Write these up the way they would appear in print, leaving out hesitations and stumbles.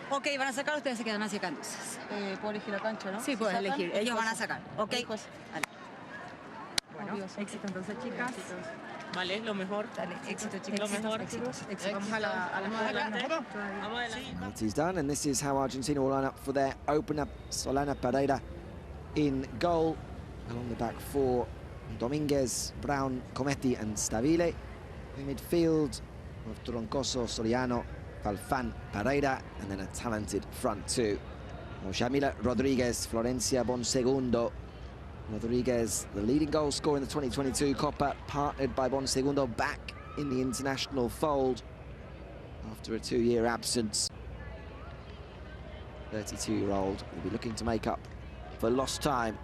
Ok, van a sacar, ustedes se quedan hacia acá entonces. ¿Puedo elegir la cancha, no? Sí, puedes elegir. Ellos van a sacar. Ok. Vale. Bueno, éxito entonces, chicas. Vale, lo mejor. Dale, éxito, chicos. Lo mejor. Vamos a la adelante. Vamos adelante. Penalties done, and this is how Argentina will line up for their opener. Solana Pereira in goal. Along the back four, Dominguez, Brown, Cometti and Stabile. In midfield, of Troncoso, Soriano, Falfan, Pereira, and then a talented front two. Shamila Rodriguez, Florencia Bonsegundo. Rodriguez, the leading goal scorer in the 2022 COPA, partnered by Bonsegundo, back in the international fold after a 2-year absence. 32-year-old will be looking to make up for lost time.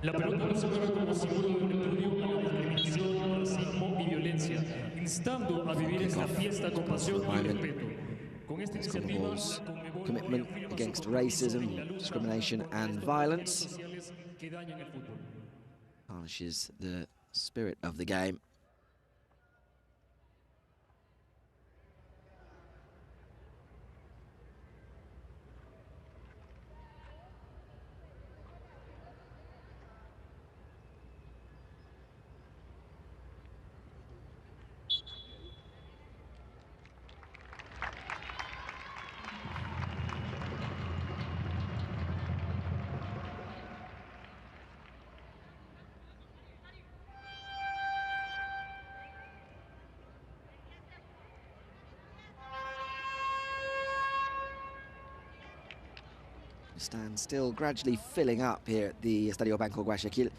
La pelota no se mueve como símbolo de repudio a la discriminación, racismo y violencia, instando a vivir esta fiesta con pasión y respeto. Con esta iniciativa, Commitment against racism, discrimination and violence tarnishes the spirit of the game. Stand still, gradually filling up here at the Estadio Banco Guayaquil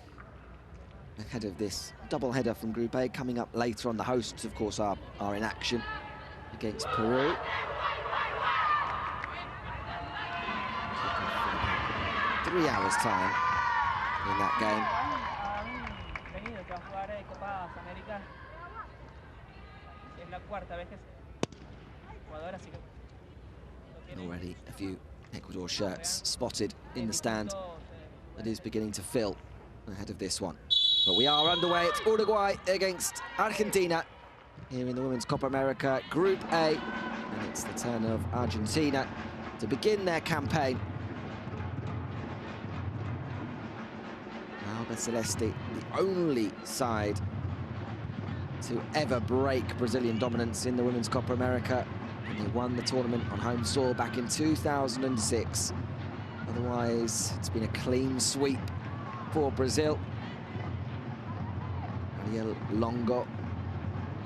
ahead of this double header from Group A. Coming up later on, the hosts of course are in action against Peru. 3 hours time in that game. Already a few Ecuador shirts spotted in the stand that is beginning to fill ahead of this one. But we are underway. It's Uruguay against Argentina here in the Women's Copa America Group A. And it's the turn of Argentina to begin their campaign. Alba Celeste, the only side to ever break Brazilian dominance in the Women's Copa America. And they won the tournament on home soil back in 2006. Otherwise, it's been a clean sweep for Brazil. Ariel Longo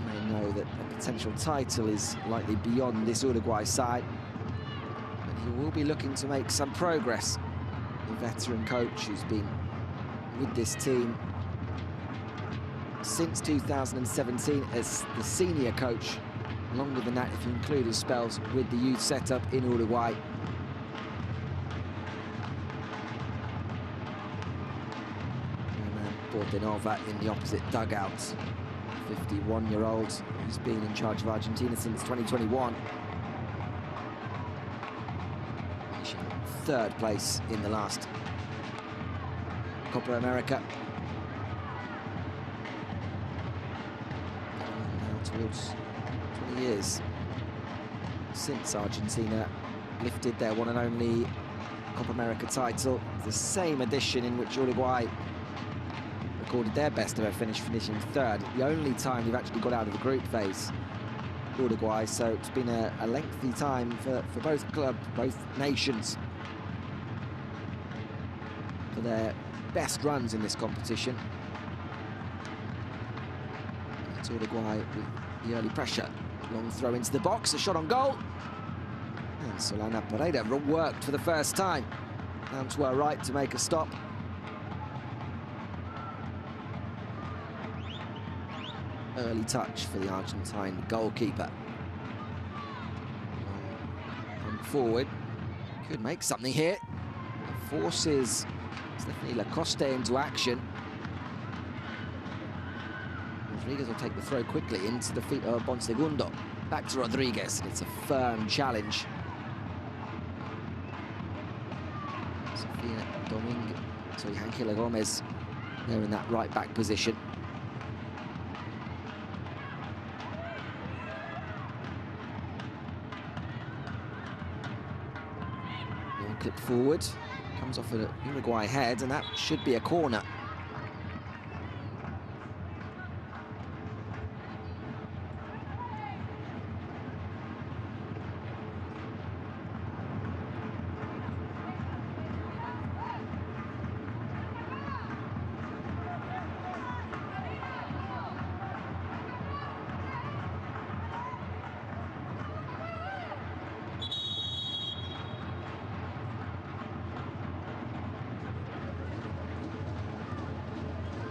may know that a potential title is likely beyond this Uruguay side, but he will be looking to make some progress. The veteran coach who's been with this team since 2017 as the senior coach, longer than that if you include his spells with the youth setup in Uruguay. Bordenova in the opposite dugout. 51-year-old who's been in charge of Argentina since 2021. Finishing third place in the last Copa America. Now towards 20 years since Argentina lifted their one and only Copa America title. The same edition in which Uruguay recorded their best ever finish, finishing third. The only time they've actually got out of the group phase, Uruguay. So it's been a lengthy time for both nations for their best runs in this competition. It's Uruguay with the early pressure. Long throw into the box, a shot on goal. And Solana Pereira worked for the first time. Down to her right to make a stop. Early touch for the Argentine goalkeeper. Come forward, could make something here. Forces Stephanie Lacoste into action. Rodriguez will take the throw quickly into the feet of Bonsegundo. Back to Rodriguez. It's a firm challenge. Sofia Domingue, sorry, Ángela Gomez there in that right back position. One clip forward, comes off a Uruguay head, and that should be a corner.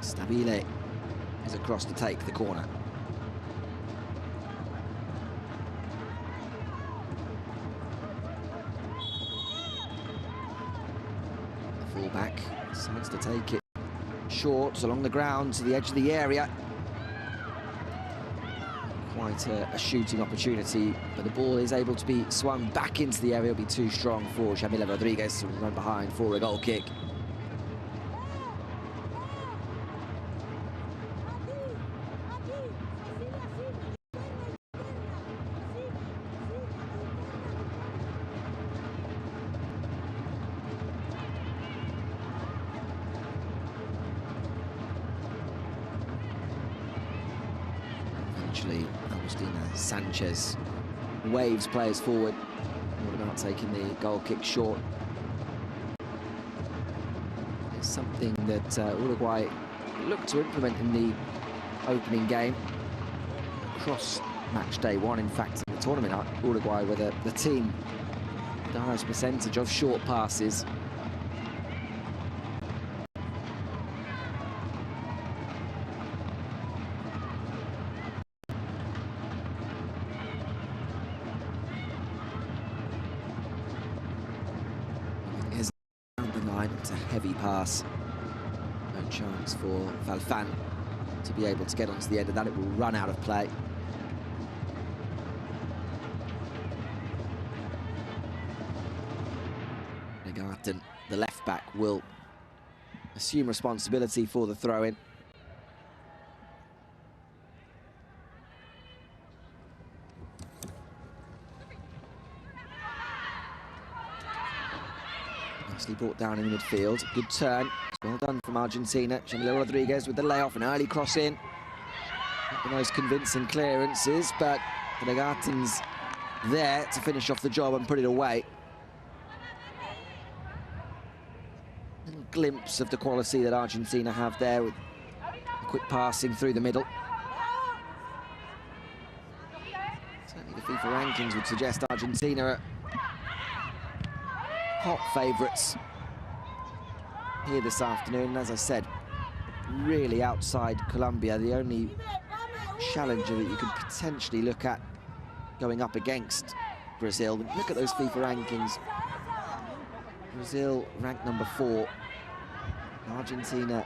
Stabile is across to take the corner. The fullback decides to take it short along the ground to the edge of the area. Quite a shooting opportunity, but the ball is able to be swung back into the area. It'll be too strong for Jamila Rodriguez to run behind for a goal kick. Eventually, Agustina Sanchez waves players forward. What about taking the goal kick short? It's something that Uruguay looked to implement in the opening game. Across match day one, in fact, in the tournament, Uruguay were the team with the highest percentage of short passes. It's a heavy pass. No chance for Valfan to be able to get onto the end of that. It will run out of play. Legarten, the left back, will assume responsibility for the throw-in. Nicely brought down in the midfield. Good turn. It's well done from Argentina. Jamila Rodriguez with the layoff, an early cross in. Not the most convincing clearances, but Legarten's there to finish off the job and put it away. Little glimpse of the quality that Argentina have there with quick passing through the middle. Certainly the FIFA rankings would suggest Argentina are hot favourites here this afternoon. As I said, really outside Colombia, the only challenger that you could potentially look at going up against Brazil. Look at those FIFA rankings. Brazil ranked number 4, Argentina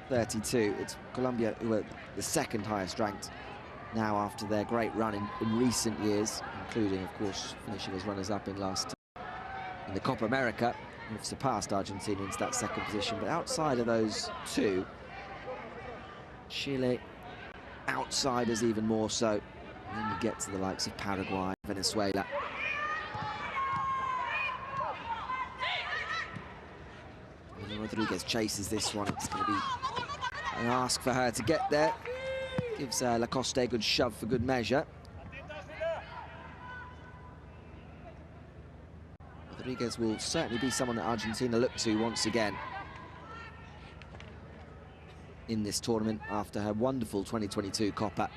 32. It's Colombia who are the second highest ranked now after their great run in recent years, including, of course, finishing as runners-up in the Copa America. Have surpassed Argentina into that second position, but outside of those two, Chile, outsiders even more so. And then you get to the likes of Paraguay, Venezuela. And Rodriguez chases this one. It's going to be an ask for her to get there. Gives Lacoste a good shove for good measure. Rodriguez will certainly be someone that Argentina look to once again in this tournament after her wonderful 2022 COPA.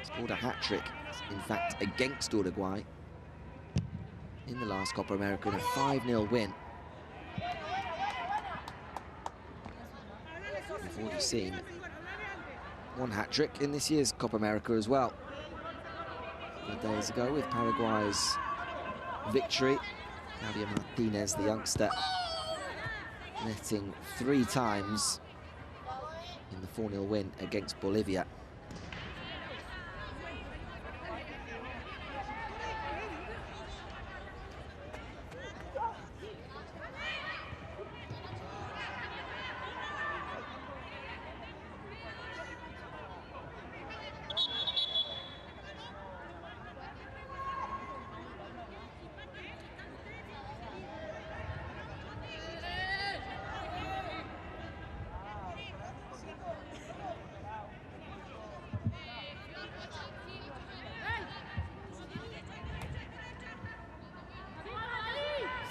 Scored a hat-trick, in fact, against Uruguay in the last Copa America in a 5-0 win. We've already seen one hat-trick in this year's Copa America as well. A couple of days ago with Paraguay's victory. Claudia Martinez, the youngster, netting 3 times in the 4-0 win against Bolivia.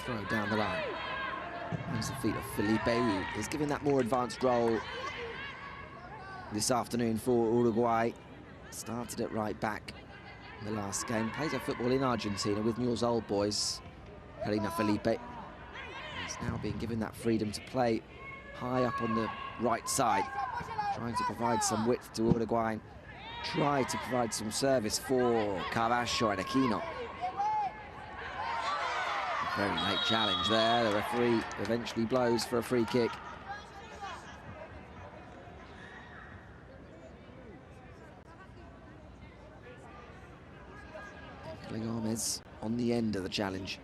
Throw down the line. There's the feet of Felipe, who is giving that more advanced role this afternoon for Uruguay. Started at right back in the last game. Plays her football in Argentina with Newell's old boys. Karina Felipe is now being given that freedom to play high up on the right side, trying to provide some width to Uruguay, try to provide some service for Carvalho and Aquino. Very late challenge there. The referee eventually blows for a free kick. Gomez on the end of the challenge.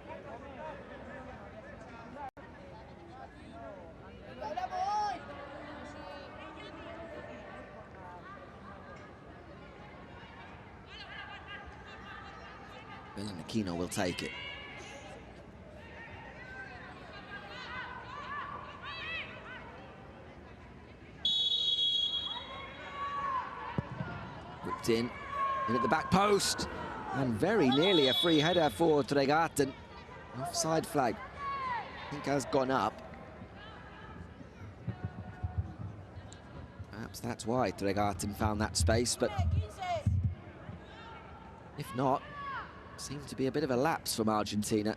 And Aquino will take it. Whipped in at the back post, and very nearly a free header for Tregaten. Offside flag, I think, has gone up. Perhaps that's why Tregaten found that space, but if not, seemed to be a bit of a lapse from Argentina.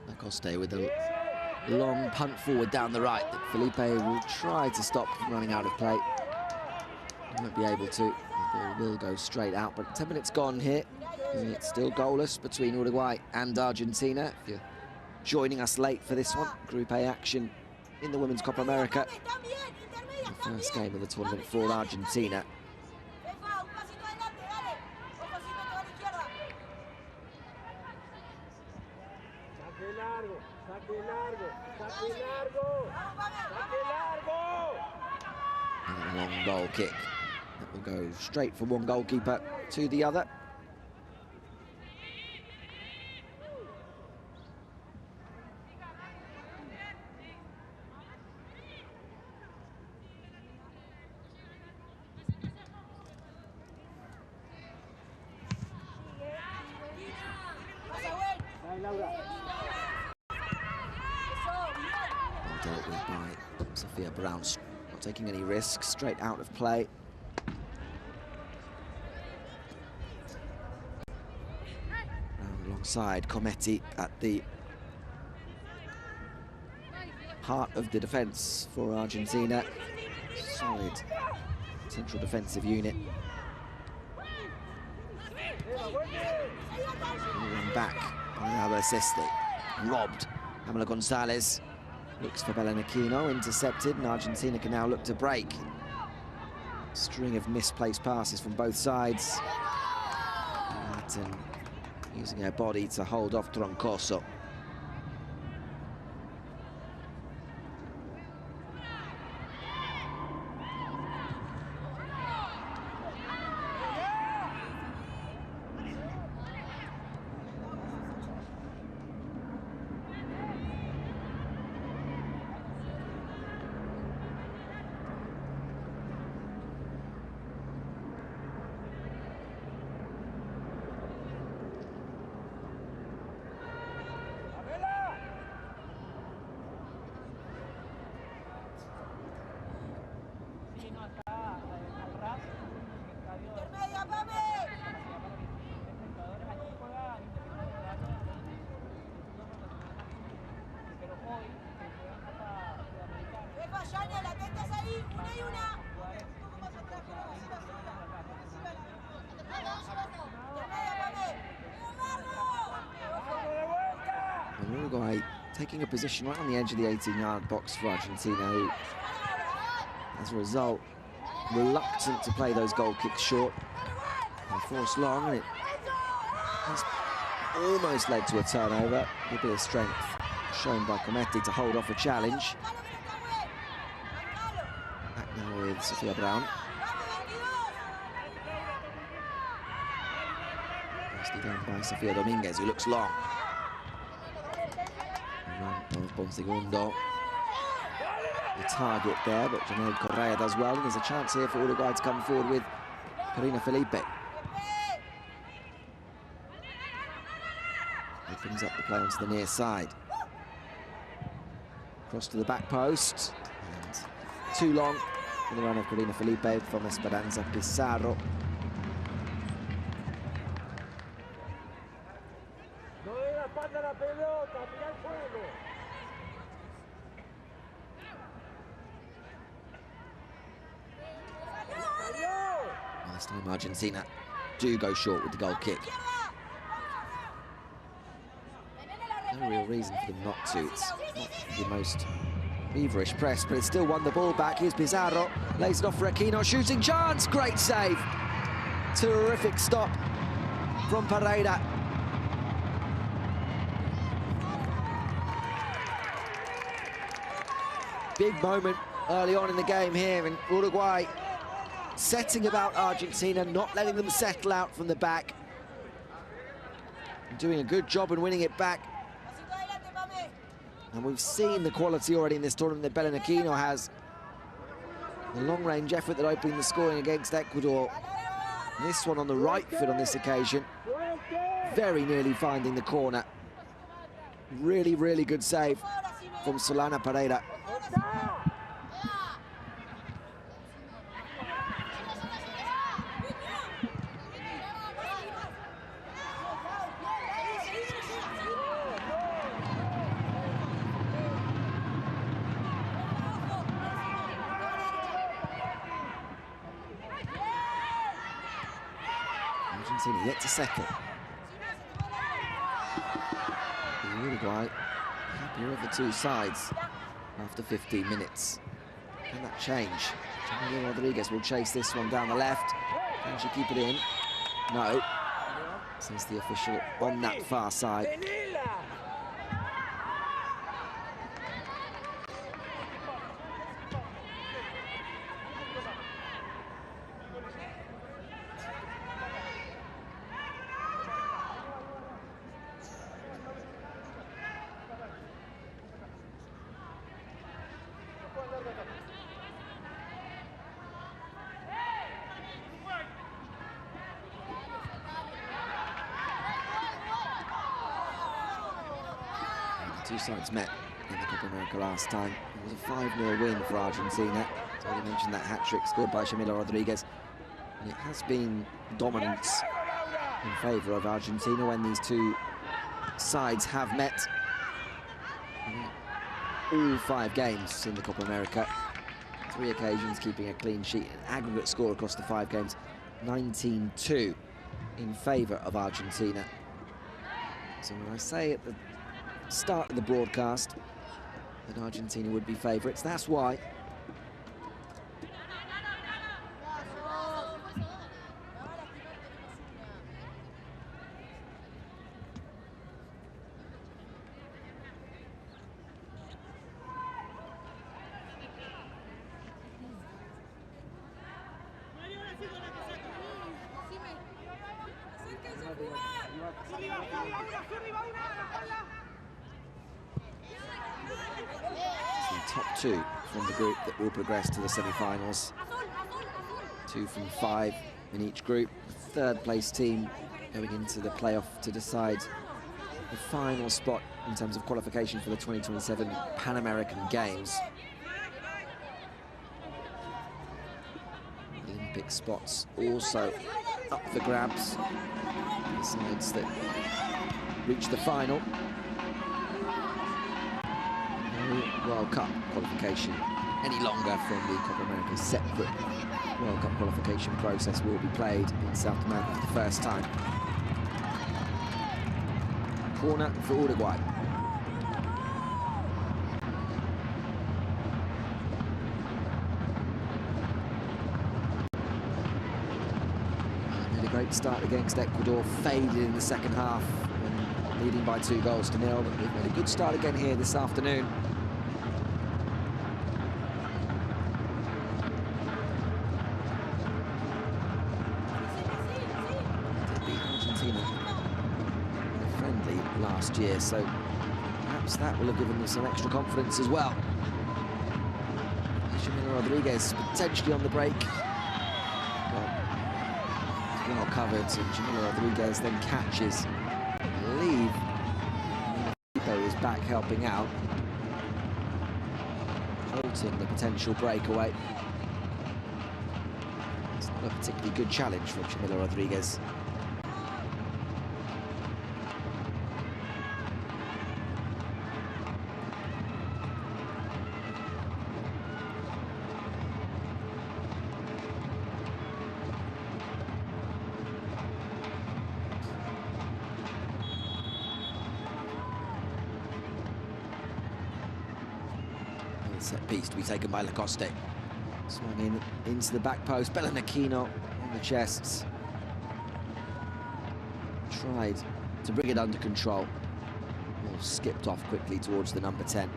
Acosta with a long punt forward down the right that Felipe will try to stop from running out of play. He won't be able to. The ball will go straight out, but 10 minutes gone here. And it's still goalless between Uruguay and Argentina. If you're joining us late for this one, Group A action in the Women's Copa America. The first game of the tournament for Argentina. And a long goal kick that will go straight from one goalkeeper to the other. Dealt with by Sophia Brown, not taking any risks, straight out of play. Brown alongside Cometti at the heart of the defence for Argentina. Solid central defensive unit. Run back by Albacete, robbed. Pamela Gonzalez looks for Belen Aquino, intercepted, and Argentina can now look to break. String of misplaced passes from both sides. Martin using her body to hold off Troncoso. And Uruguay taking a position right on the edge of the 18-yard box for Argentina, who, as a result, reluctant to play those goal kicks short. They force long, and it has almost led to a turnover. A bit of strength shown by Cometti to hold off a challenge. Back now with Sofia Brown. Nicely done by Sofia Dominguez, who looks long. Run of Bonsegundo. The target there, but Janelle Correa does well, and there's a chance here for Uruguay to come forward with Karina Felipe. Opens up the play onto the near side. Cross to the back post, and too long for the run of Karina Felipe from Esperanza Pizarro. This time Argentina do go short with the goal kick. No real reason for them not to. It's not the most feverish press, but it's still won the ball back. Here's Pizarro, lays it off for Aquino, shooting chance, great save. Terrific stop from Pereira. Big moment early on in the game here, in Uruguay setting about Argentina, not letting them settle out from the back. Doing a good job in winning it back. And we've seen the quality already in this tournament that Belen Aquino has. The long-range effort that opened the scoring against Ecuador. This one on the right foot on this occasion. Very nearly finding the corner. Really, really good save from Solana Pereira. Argentina yet to settle. Uruguay happier of the two sides after 15 minutes. Can that change? Jamila Rodriguez will chase this one down the left. Can she keep it in? No. Says the official on that far side. Two sides met in the Copa America last time. It was a 5-0 win for Argentina. So I already mentioned that hat-trick scored by Jamila Rodriguez. And it has been dominance in favour of Argentina when these two sides have met. All 5 games in the Copa America. 3 occasions keeping a clean sheet. An aggregate score across the 5 games, 19-2 in favour of Argentina. So when I say at the start of the broadcast that Argentina would be favourites, that's why. Top 2 from the group that will progress to the semi-finals. 2 from 5 in each group. The 3rd place team going into the playoff to decide the final spot in terms of qualification for the 2027 Pan American Games. Olympic spots also up for grabs. The sides that reach the final. World Cup qualification any longer from the Copa America's separate World Cup qualification process will be played in South America for the first time. Corner for Uruguay. Made a great start against Ecuador, faded in the second half, when leading by 2 goals to nil. But they've made a good start again here this afternoon. Last year, so perhaps that will have given them some extra confidence as well. Jamila Rodriguez potentially on the break. Well covered, and Jamila Rodriguez then catches. I believe Felipe is back helping out, halting the potential breakaway. It's not a particularly good challenge for Jamila Rodriguez. Set piece to be taken by Lacoste. Swung in into the back post. Bellanachino on the chests. Tried to bring it under control. Well, skipped off quickly towards the number 10.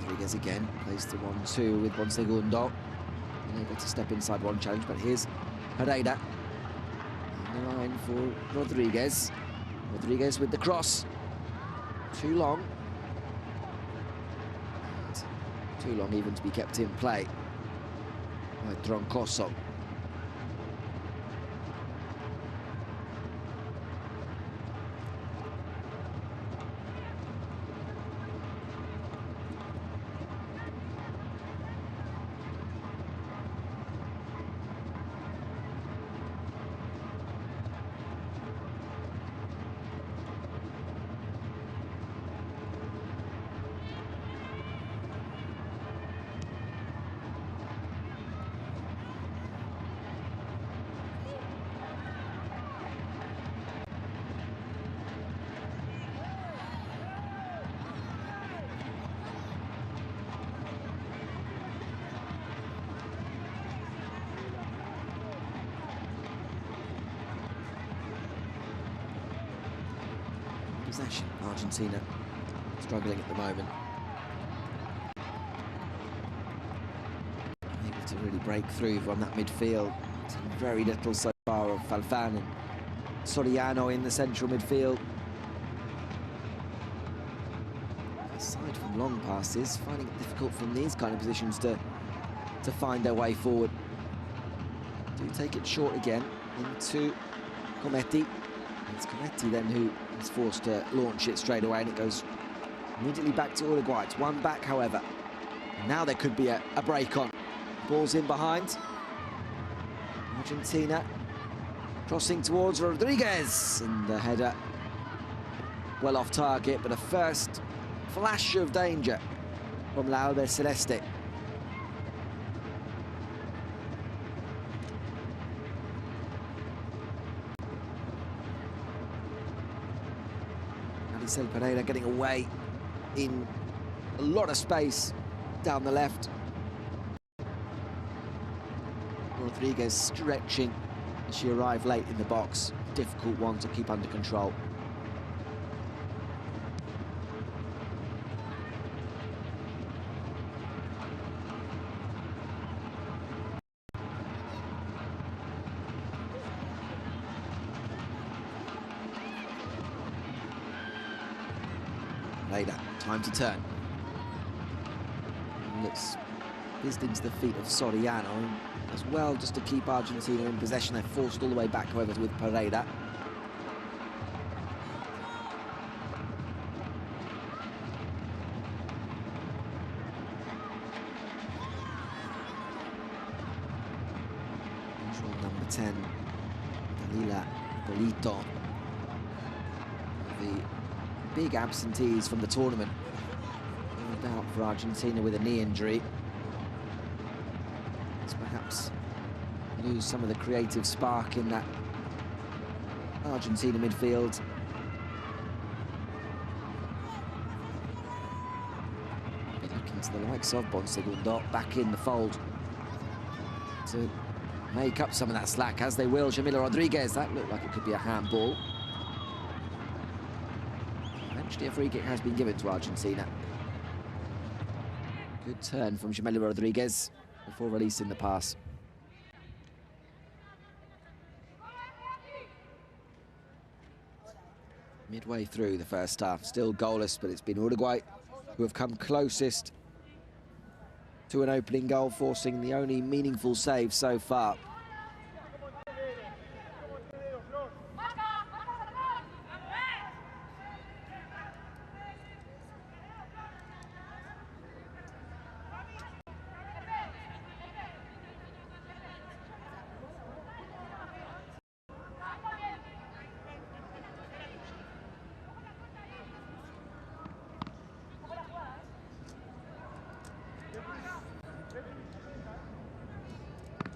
Rodriguez again plays the 1-2 with Bonsegundo. Unable to step inside one challenge, but here's Pereira. On the line for Rodriguez. Rodriguez with the cross. Too long. And too long even to be kept in play by Troncoso. Possession, Argentina struggling at the moment. Able to really break through from that midfield. Seen very little so far of Falfan and Soriano in the central midfield. Aside from long passes, finding it difficult from these kind of positions to find their way forward. Do take it short again into Cometti. It's Cometti then who is forced to launch it straight away, and it goes immediately back to Uruguay. It's one back, however. And now there could be a break on. Ball's in behind. Argentina crossing towards Rodriguez, and the header well off target, but a first flash of danger from La Albiceleste. Pereira getting away in a lot of space down the left. Rodriguez stretching as she arrived late in the box. Difficult one to keep under control. Time to turn. Looks Fizzed into the feet of Soriano, and as well just to keep Argentina in possession. They're forced all the way back, however, with Pereira. Usual number 10, Dalila Bolito. The big absentees from the tournament. No doubt for Argentina with a knee injury. Let's perhaps lose some of the creative spark in that Argentina midfield. Be looking to the likes of Bonsegundo back in the fold to make up some of that slack, as they will. Jamila Rodriguez, that looked like it could be a handball. Eventually a free kick has been given to Argentina. Good turn from Jamila Rodriguez before releasing the pass. Midway through the first half, still goalless, but it's been Uruguay who have come closest to an opening goal, forcing the only meaningful save so far.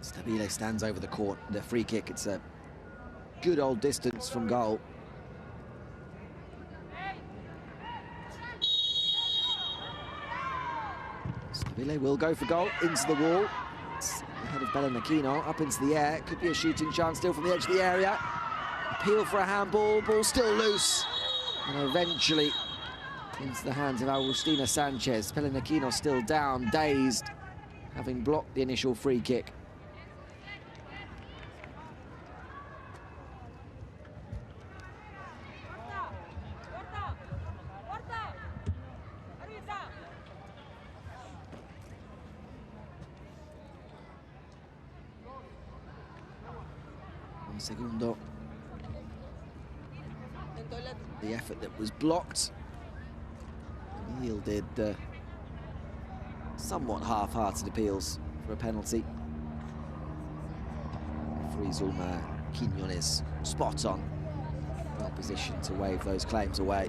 Stabile stands over the court, the free kick. It's a good old distance from goal. Stabile will go for goal, into the wall. It's ahead of Belen Aquino, up into the air. Could be a shooting chance still from the edge of the area. Appeal for a handball, ball still loose. And eventually into the hands of Agustina Sanchez. Belen Aquino still down, dazed, having blocked the initial free kick. Segundo. The effort that was blocked and yielded somewhat half-hearted appeals for a penalty. Referee Zulma Quiñones spot on, well positioned to wave those claims away.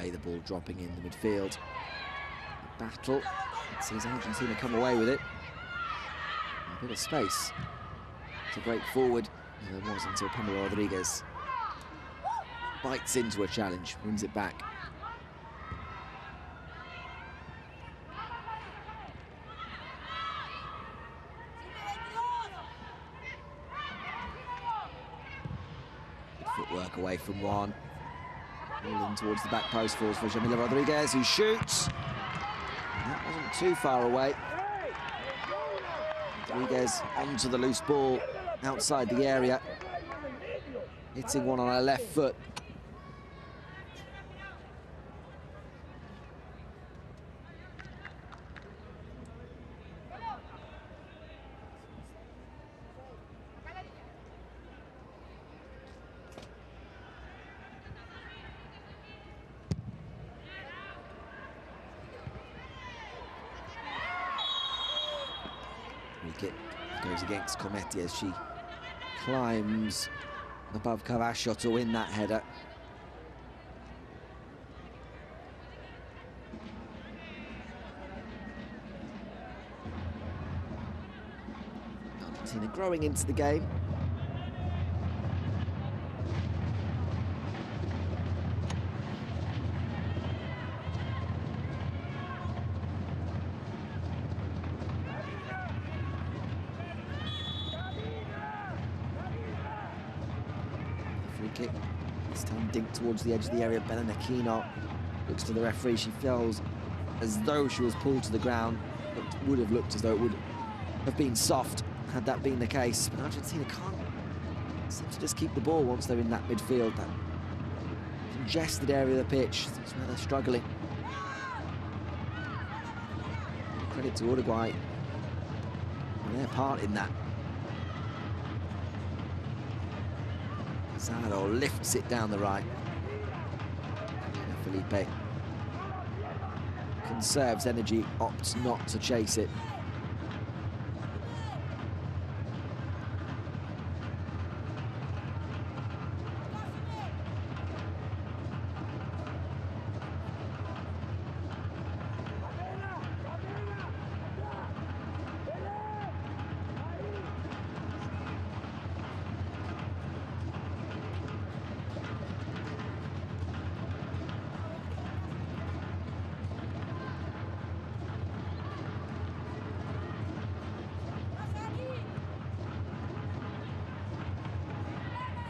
The ball dropping in the midfield. The battle sees Argentina come away with it. A bit of space to break forward. And there was until Pamela Rodriguez bites into a challenge, wins it back. Good footwork away from one. All in towards the back post, falls for Jamila Rodriguez, who shoots. And that wasn't too far away. Rodriguez onto the loose ball outside the area, hitting one on her left foot. kick goes against Cometti as she climbs above Cavascio to win that header. Argentina growing into the game. Free kick, this time dinked towards the edge of the area. Belenachino looks to the referee. She feels as though she was pulled to the ground. It would have looked as though it would have been soft had that been the case. But Argentina can't seem to just keep the ball once they're in that midfield, that congested area of the pitch. That's where they're struggling. Credit to Uruguay for their part in that. Zaro lifts it down the right. Felipe conserves energy, opts not to chase it.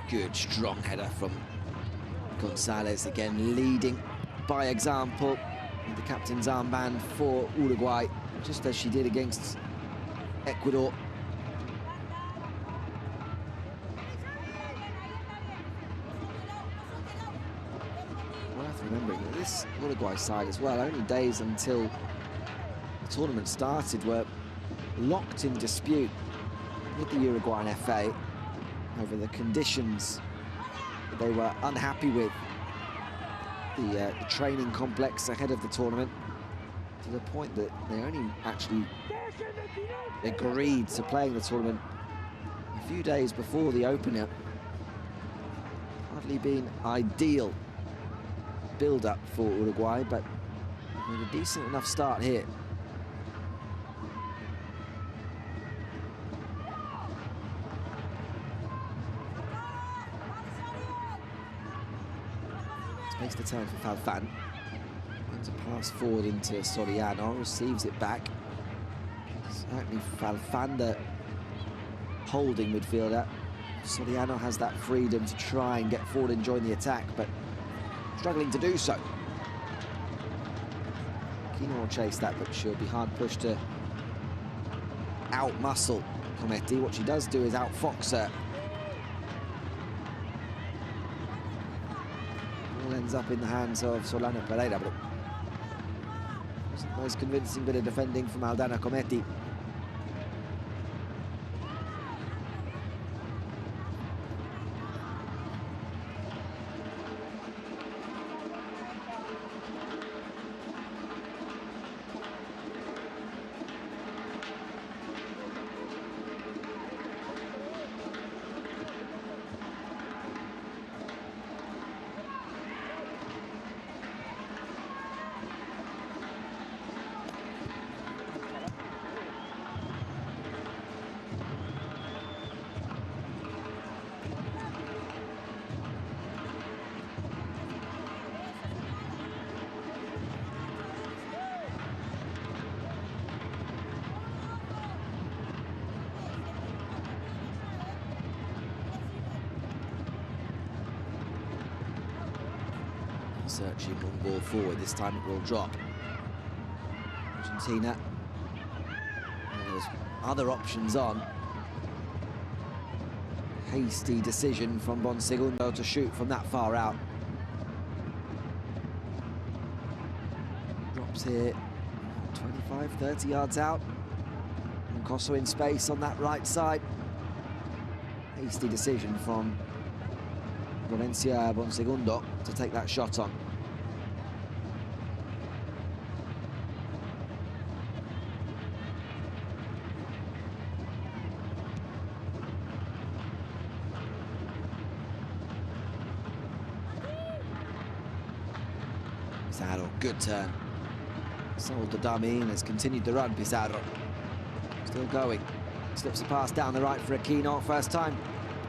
Good, strong header from Gonzalez, again leading by example with the captain's armband for Uruguay, just as she did against Ecuador. Worth remembering that this Uruguay side as well, only days until the tournament started, were locked in dispute with the Uruguayan FA over the conditions that they were unhappy with, the training complex ahead of the tournament, to the point that they only actually agreed to playing the tournament a few days before the opener. Hardly been ideal build-up for Uruguay, but made a decent enough start here. Makes the turn for Falfan. Brings a pass forward into Soriano, receives it back. Certainly Falfan, the holding midfielder. Soriano has that freedom to try and get forward and join the attack, but struggling to do so. Kino will chase that, but she'll be hard pushed to out-muscle Cometti. What she does do is out-fox her. Ends up in the hands of Solana Pereira, but it wasn't the most convincing bit of defending from Aldana Cometti. Searching long ball forward, this time it will drop. Argentina, there's other options on. Hasty decision from Bonsegundo to shoot from that far out. Drops here 25, 30 yards out. And Kosso in space on that right side. Hasty decision from Valencia Bonsegundo to take that shot on. Pizarro, good turn. Sold the dummy and has continued the run, Pizarro. Still going. Slips a pass down the right for Aquino. First time.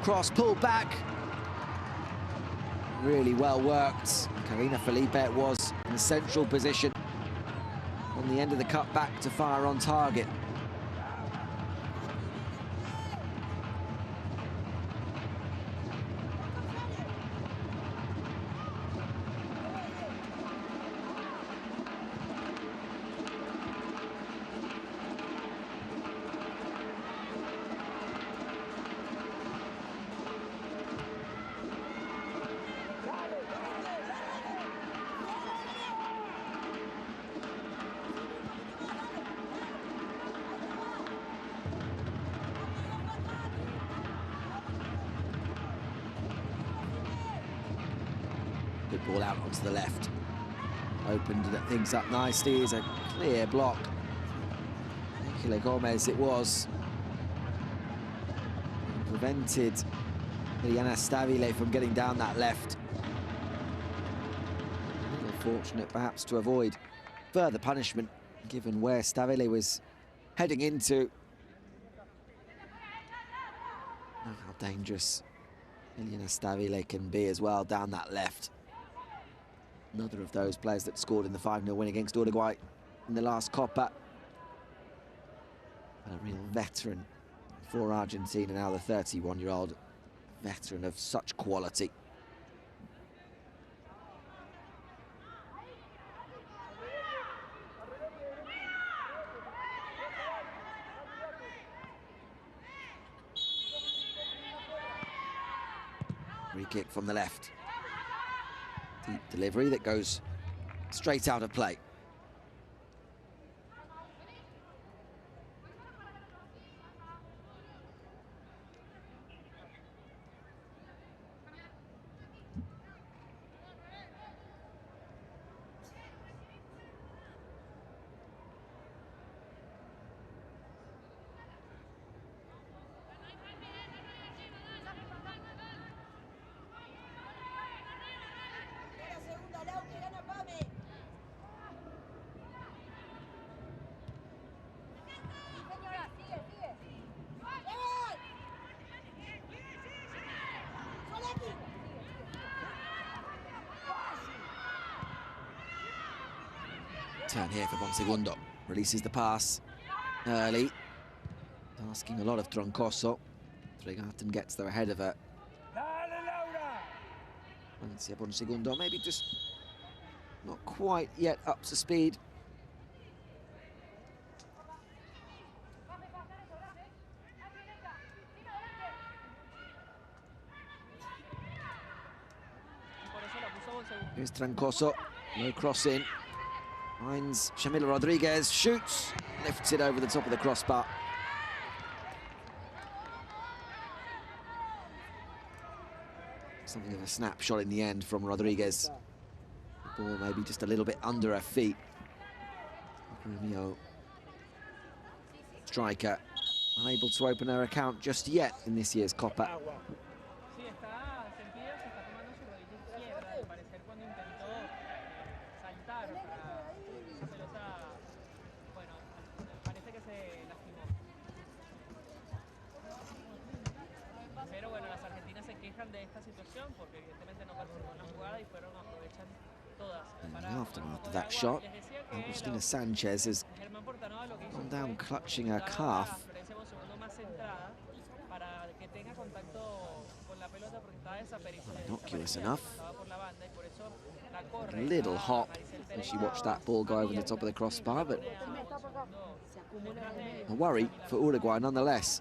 Cross, pull back. Really well worked. Karina Felipe was in a central position on the end of the cutback to fire on target. Good ball out onto the left. Opened things up nicely. Is a clear block. Nicola Gomez it was. And prevented Liliana Stabile from getting down that left. A little fortunate perhaps to avoid further punishment given where Stabile was heading into. Oh, how dangerous Liliana Stabile can be as well down that left. Another of those players that scored in the 5-0 win against Uruguay in the last COPA. And a real veteran for Argentina, now the 31-year-old veteran of such quality. Free kick from the left. Deep delivery that goes straight out of play. Turn here for Bonsegundo. Releases the pass early. Asking a lot of Troncoso. Tregarten gets there ahead of her. Valencia Bonsegundo maybe just not quite yet up to speed. Here's Troncoso. No cross in. Finds Shamila Rodriguez, shoots, lifts it over the top of the crossbar. Something of a snapshot in the end from Rodriguez. The ball maybe just a little bit under her feet. Romeo, striker, unable to open her account just yet in this year's COPA. And the aftermath of that shot, Agustina Sanchez has gone down clutching her calf. Innocuous enough. A little hop as she watched that ball go over the top of the crossbar, but a worry for Uruguay nonetheless.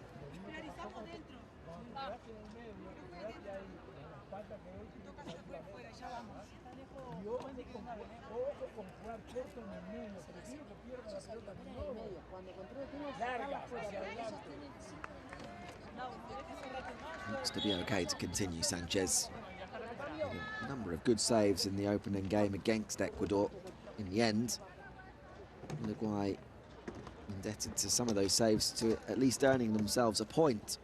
Looks to be okay to continue, Sanchez. A number of good saves in the opening game against Ecuador. In the end, Uruguay indebted to some of those saves to at least earning themselves a point.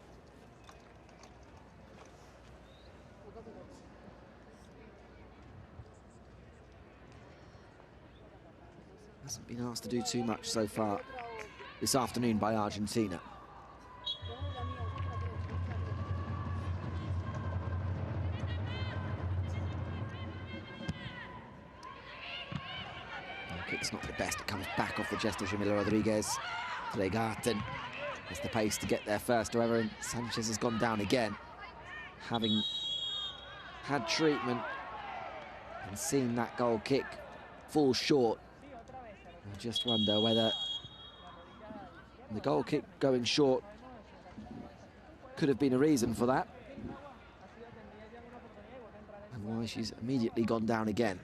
Hasn't been asked to do too much so far this afternoon by Argentina. Kick's not the best. It comes back off the chest of Jamila Rodriguez. Tregarten has the pace to get there first, however, and Sanchez has gone down again, having had treatment and seen that goal kick fall short. I just wonder whether the goal kick going short could have been a reason for that, and why she's immediately gone down again.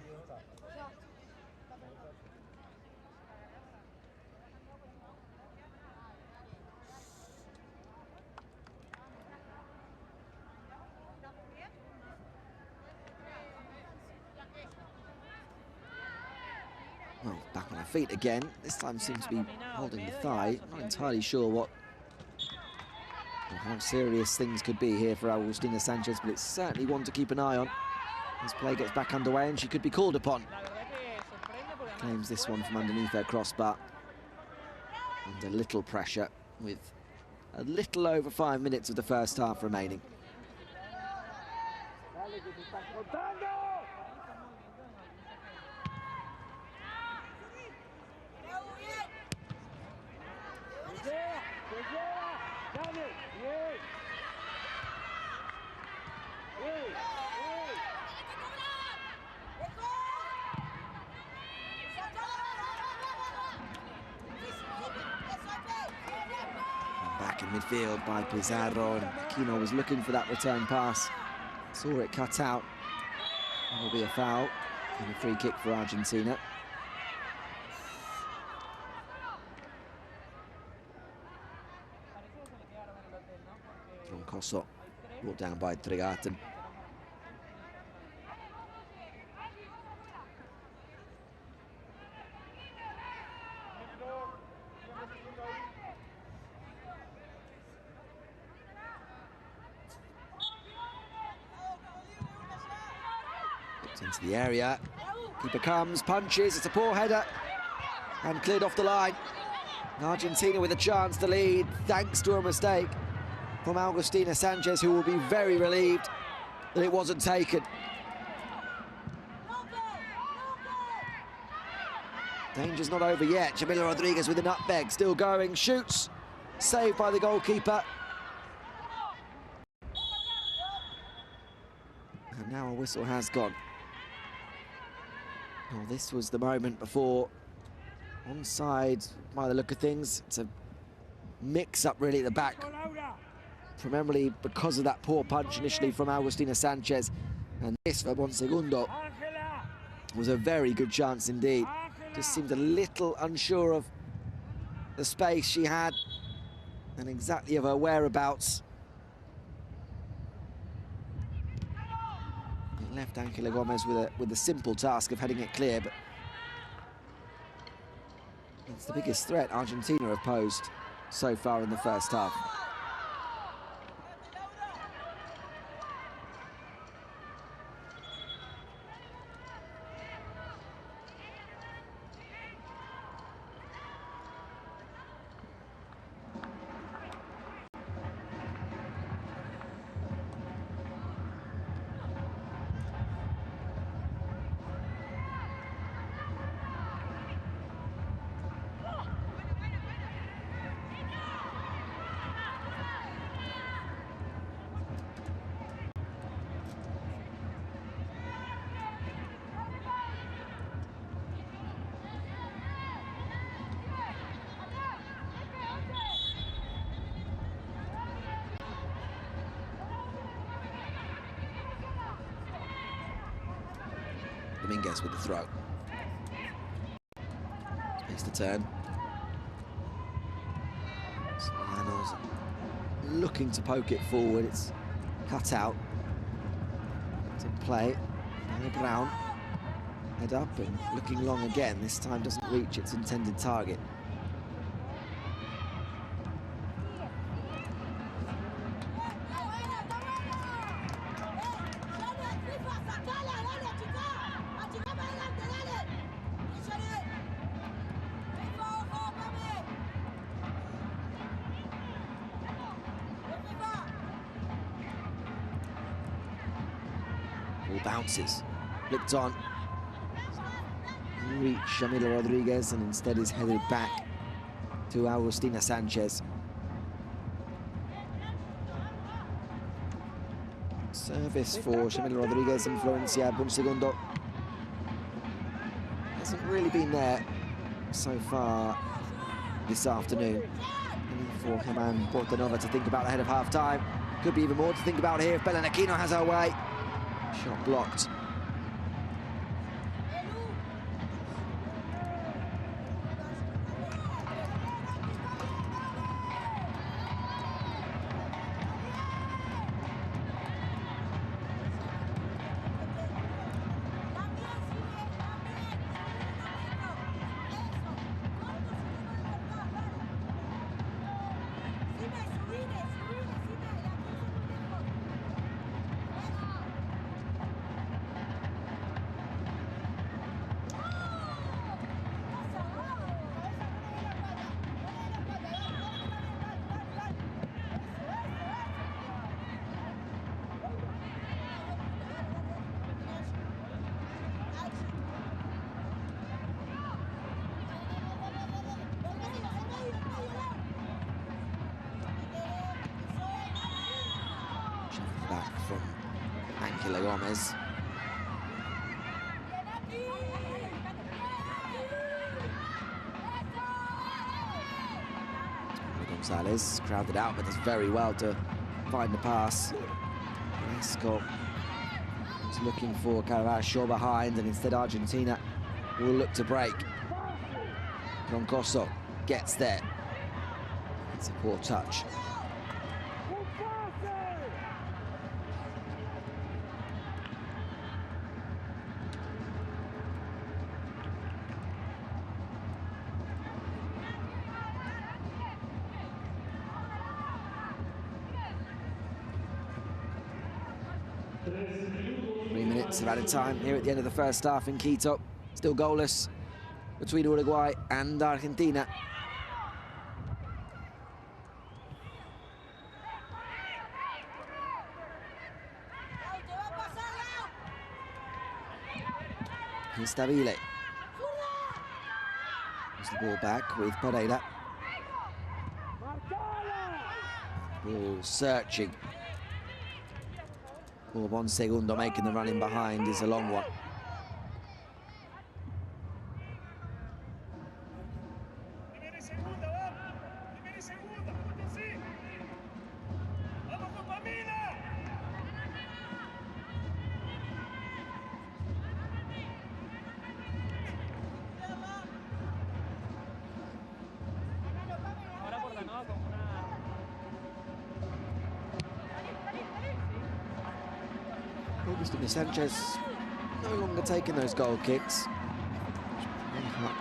Well, back on her feet again. This time seems to be holding the thigh. Not entirely sure what or how serious things could be here for Agustina Sanchez, but it's certainly one to keep an eye on as play gets back underway, and she could be called upon. Claims this one from underneath her crossbar. Under little pressure with a little over 5 minutes of the first half remaining. Back in midfield by Pizarro, and Aquino was looking for that return pass. Saw it cut out. That will be a foul and a free kick for Argentina. Troncoso brought down by Tregarten. Into the area, keeper comes, punches, it's a poor header and cleared off the line. Argentina with a chance to lead thanks to a mistake from Agustina Sanchez, who will be very relieved that it wasn't taken. Danger's not over yet. Jamila Rodriguez with a nutmeg, still going, shoots, saved by the goalkeeper. And now a whistle has gone. Well, this was the moment before onside by the look of things. It's a mix-up really at the back, primarily because of that poor punch initially from Agustina Sanchez. And this for Bonsegundo was a very good chance indeed. Just seemed a little unsure of the space she had and exactly of her whereabouts. Left Ángela Gomez with a simple task of heading it clear, but it's the biggest threat Argentina have posed so far in the first half. Dominguez with the throw. Space to turn. Solanos looking to poke it forward. It's cut out. To play. Now Brown. Head up and looking long again. This time doesn't reach its intended target. Ball bounces. Flicked on. Reach Shamila Rodriguez and instead is headed back to Agustina Sanchez. Service for Shamila Rodriguez and Florencia Bonsegundo. Hasn't really been there so far this afternoon. For Germán Portanova to think about ahead of half-time. Could be even more to think about here if Belen Aquino has her way. Shot blocked. Back from Ángela Gomez. Gonzalez crowded out, but does very well to find the pass. Esco was looking for Caravaggio behind, and instead Argentina will look to break. Troncoso gets there. It's a poor touch. Of added time here at the end of the first half in Quito. Still goalless between Uruguay and Argentina. Here's Stabile. There's the ball back with Pereira. Ball searching. Bonsegundo making the run in behind is a long one. Agustina Sanchez no longer taking those goal kicks.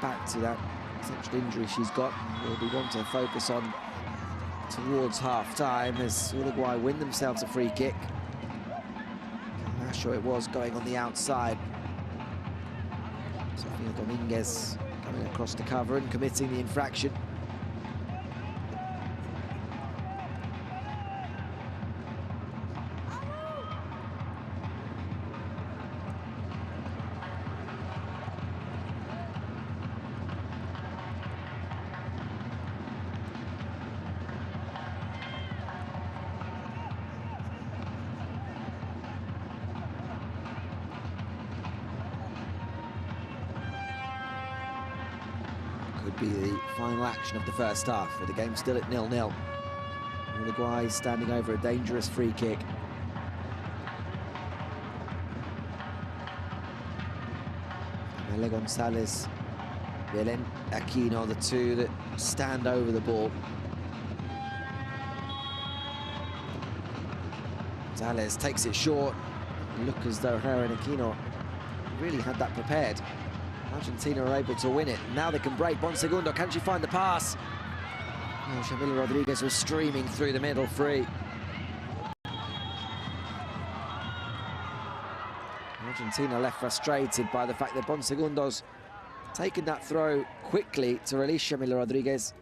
Back to that essential injury she's got. We'll be one to focus on towards half-time as Uruguay win themselves a free kick. I'm sure it was going on the outside. Sofia Dominguez coming across to cover and committing the infraction. Be the final action of the first half, with the game still at 0-0. Uruguay standing over a dangerous free kick. Mele Gonzalez, Belen Aquino, the two that stand over the ball. Gonzalez takes it short. Look as though her and Aquino really had that prepared. Argentina are able to win it. Now they can break. Bonsegundo, can she find the pass? Oh, Shamila Rodriguez was streaming through the middle free. Argentina left frustrated by the fact that Bonsegundo's taken that throw quickly to release Shamila Rodriguez.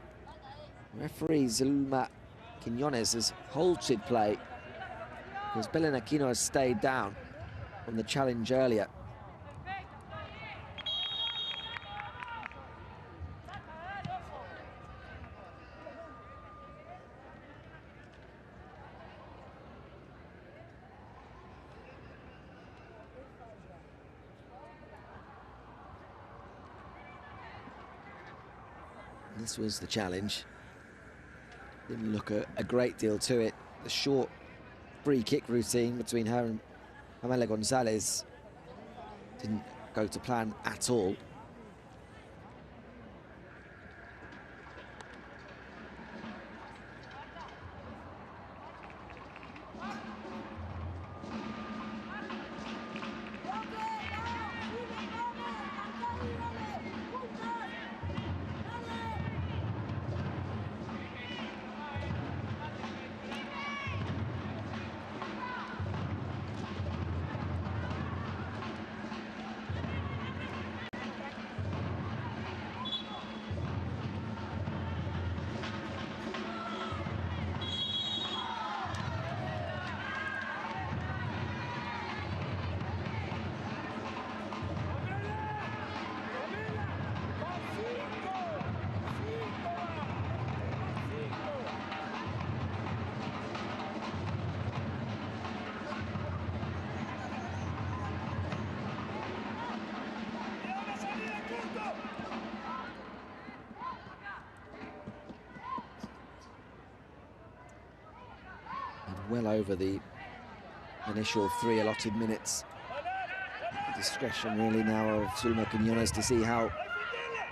Referee Zulma Quiñones has halted play because Belen Aquino has stayed down. on the challenge earlier. This was the challenge. Didn't look a great deal to it. The short free kick routine between her and Pamela Gonzalez didn't go to plan at all. Well over the initial 3 allotted minutes. The discretion really now of Zulma Quiñones to see how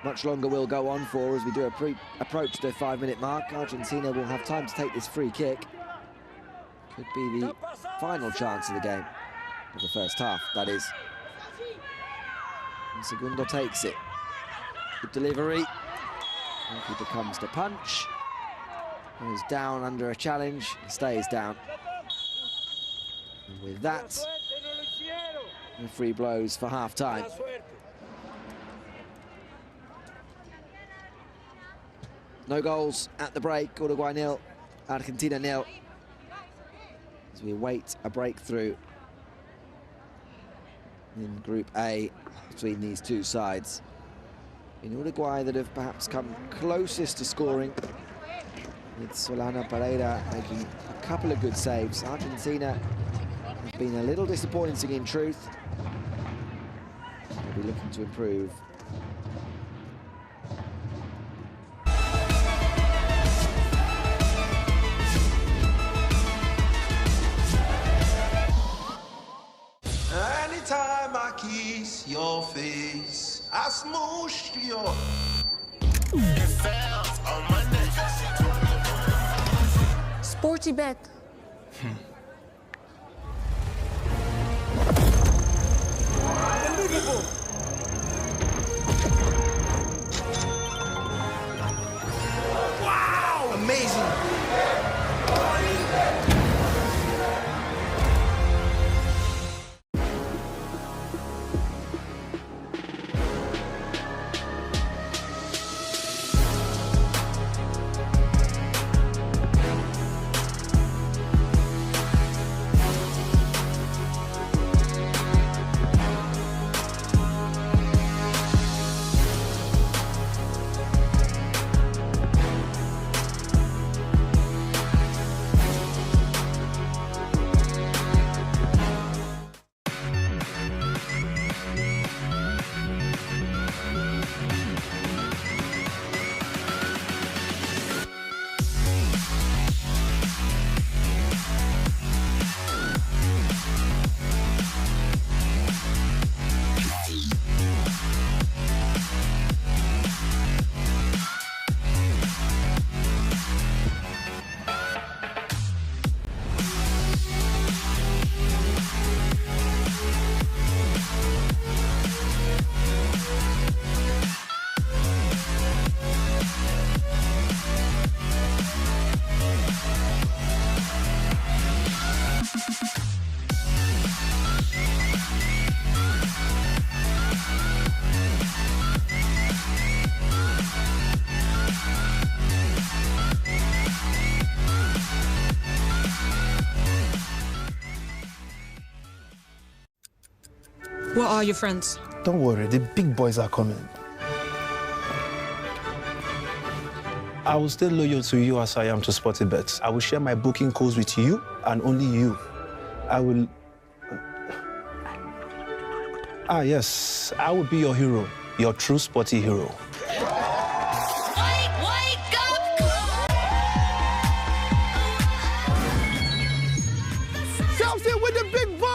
much longer we'll go on for as we do approach the 5-minute mark. Argentina will have time to take this free kick. Could be the final chance of the game, of the first half, that is. And Segundo takes it. Good delivery. Goalkeeper comes to punch. Goes down under a challenge, stays down. And with that, the free blows for half-time. No goals at the break. Uruguay 0, Argentina 0. As we await a breakthrough in Group A between these two sides. In Uruguay that have perhaps come closest to scoring, with Solana Pereira making a couple of good saves. Argentina has been a little disappointing in truth. They'll be looking to improve. Anytime I kiss your face, I smoosh your... It fell on my neck. SportyTV. Wow! Amazing! What are your friends? Don't worry, the big boys are coming. I will stay loyal to you as I am to SportyBet. I will share my booking codes with you and only you. I will... yes. I will be your hero, your true sporty hero. Chelsea with the big boys!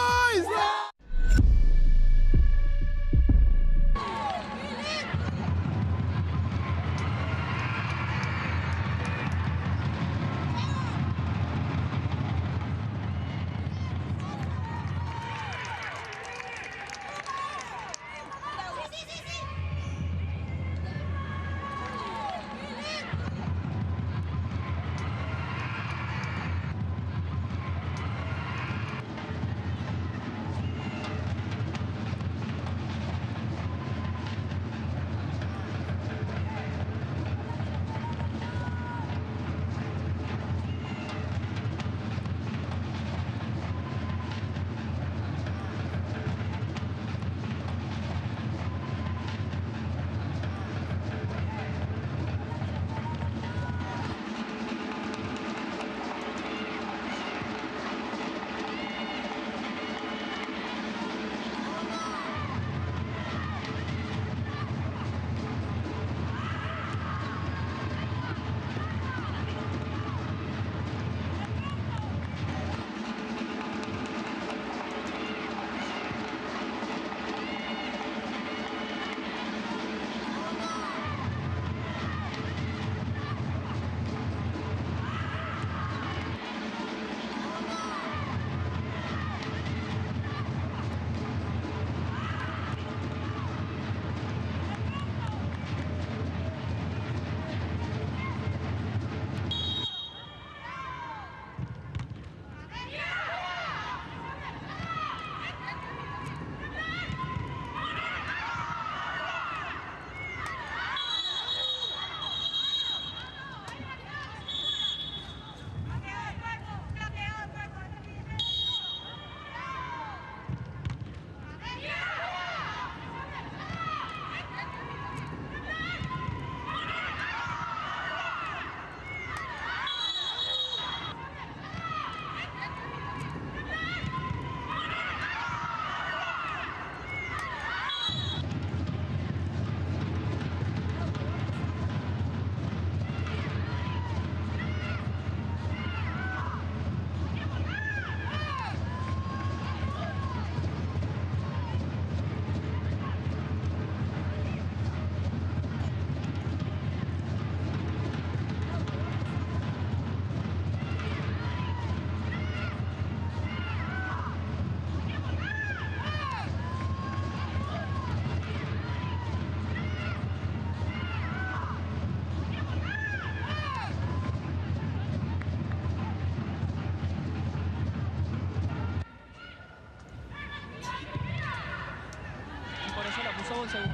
pasó un segundo.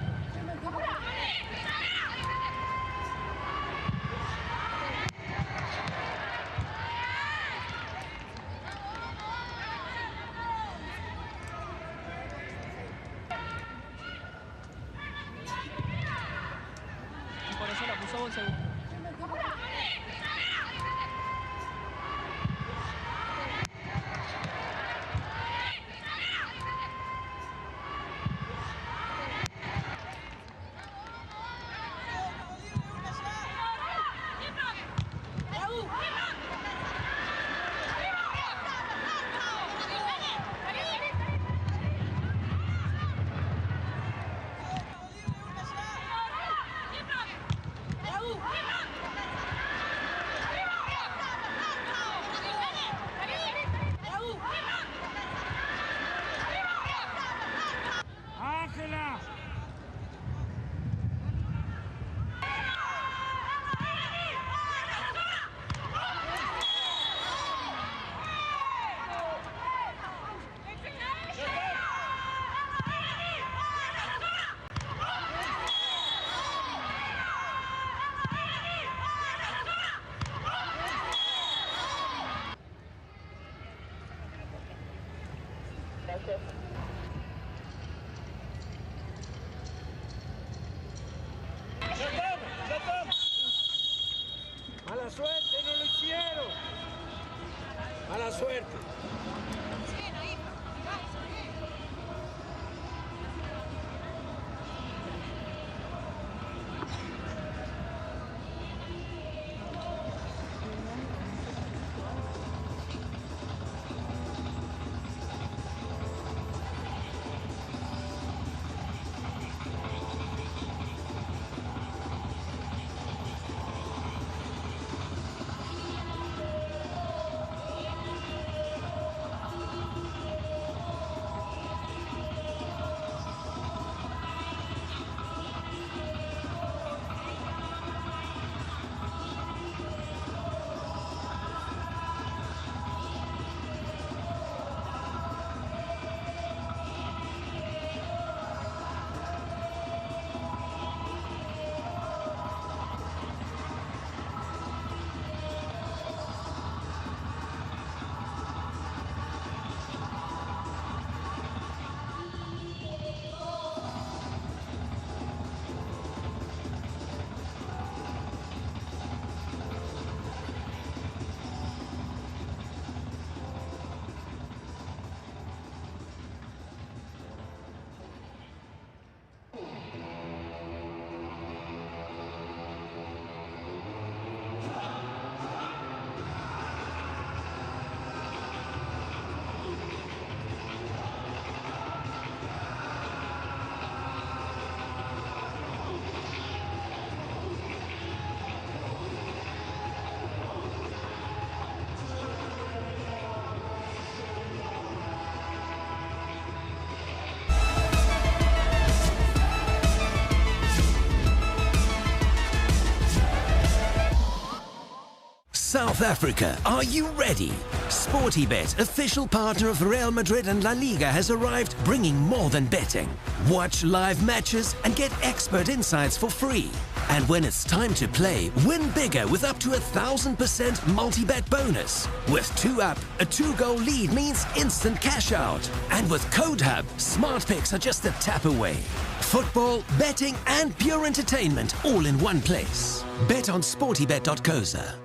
Y por eso la puso un segundo. South Africa. Are you ready? SportyBet, official partner of Real Madrid and La Liga, has arrived, bringing more than betting. Watch live matches and get expert insights for free. And when it's time to play, win bigger with up to 1,000% multi-bet bonus. With 2-up, a 2-goal lead means instant cash out. And with Code Hub, smart picks are just a tap away. Football, betting and pure entertainment all in one place. Bet on sportybet.coza.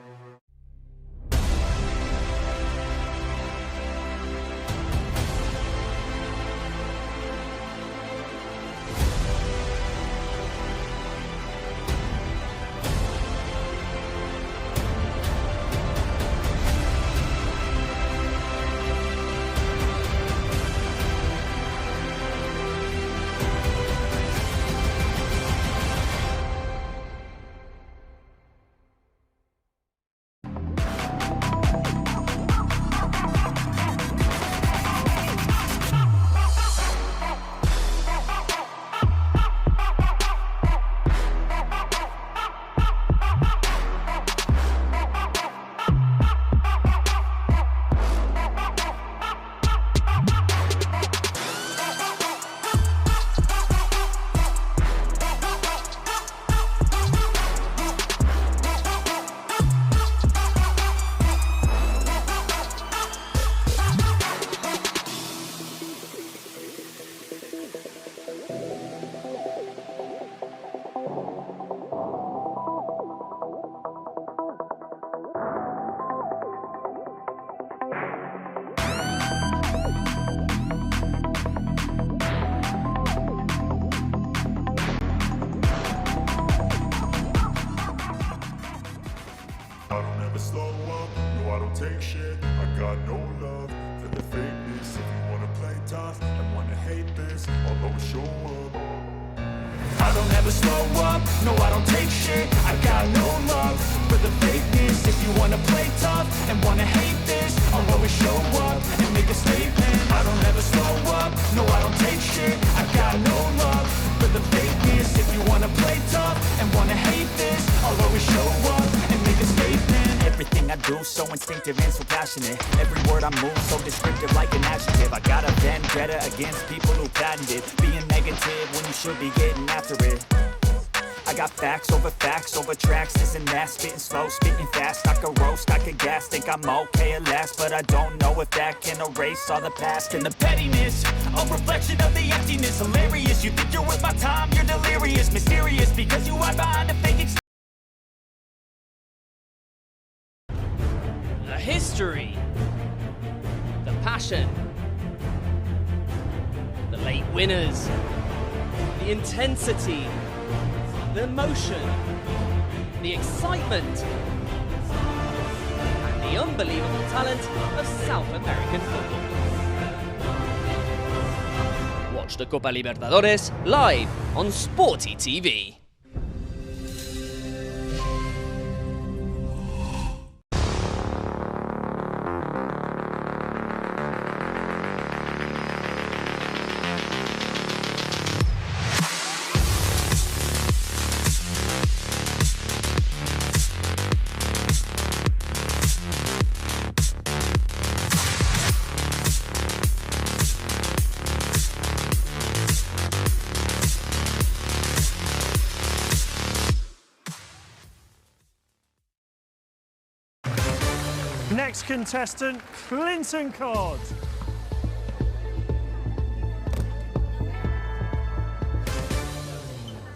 I don't ever slow up, no I don't take shit. I got no love for the fakeness. If you wanna play tough and wanna hate this, I'll always show up. I don't ever slow up, no I don't take shit. I got no love for the fakeness. If you wanna play tough and wanna hate this, I'll always show up and make a statement. I don't ever slow up, no I don't take shit. I got no love for the fakeness. If you wanna play tough and wanna hate this, I'll always show up and make a statement. Everything I do so instinctive and so passionate. Every word I move so descriptive like an adjective. I got a vendetta against people who patented being negative when you should be getting after it. I got facts over tracks, this and that. Spitting slow, spitting fast. I could roast, I could gas. Think I'm okay at last, but I don't know if that can erase all the past. And the pettiness, a reflection of the emptiness. Hilarious, you think you're worth my time, you're delirious. Mysterious, because you hide behind a fake experience. The history, the passion, the late winners, the intensity, the emotion, the excitement, and the unbelievable talent of South American football. Watch the Copa Libertadores live on SportyTV. Next contestant, Clinton Codd.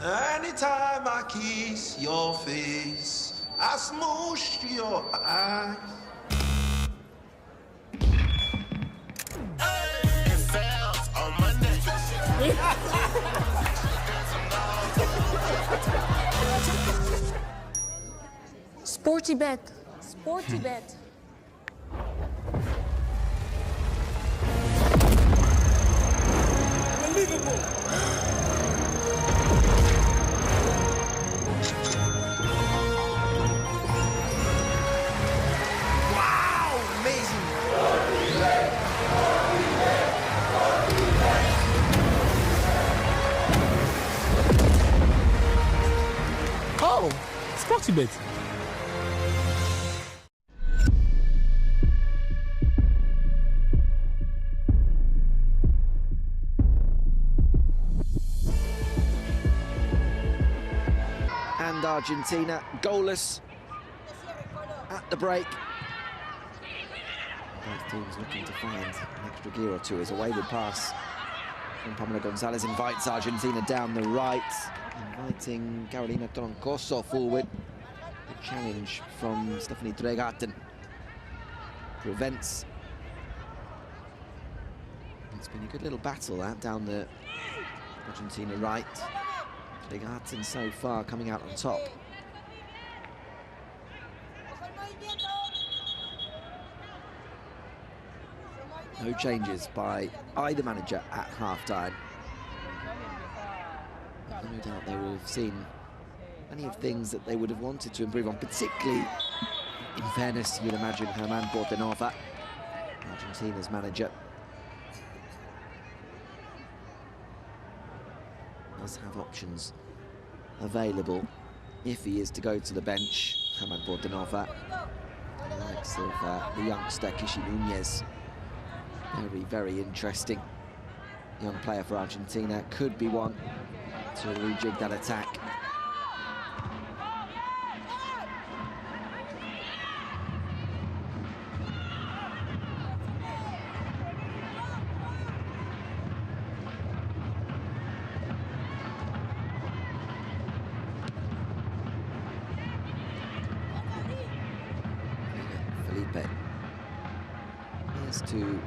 Anytime I kiss your face, I smoosh your eyes. It fails on Monday. SportyBet. SportyBet. Wow, amazing. Oh, SportyBet. and Argentina goalless at the break. Both teams looking to find an extra gear or two as a wayward pass from Pamela Gonzalez invites Argentina down the right, inviting Carolina Troncoso forward. The challenge from Stephanie Tregarten prevents. It's been a good little battle that down the Argentina right. Tregarten so far coming out on top. No changes by either manager at half-time. No doubt they will have seen many of things that they would have wanted to improve on, particularly, in fairness, you'd imagine, Germán Portenova, Argentina's manager, does have options available if he is to go to the bench. Germán Portenova, the likes of the youngster Kishi Núñez. Very, very interesting young player for Argentina. Could be one to rejig that attack. Felipe is to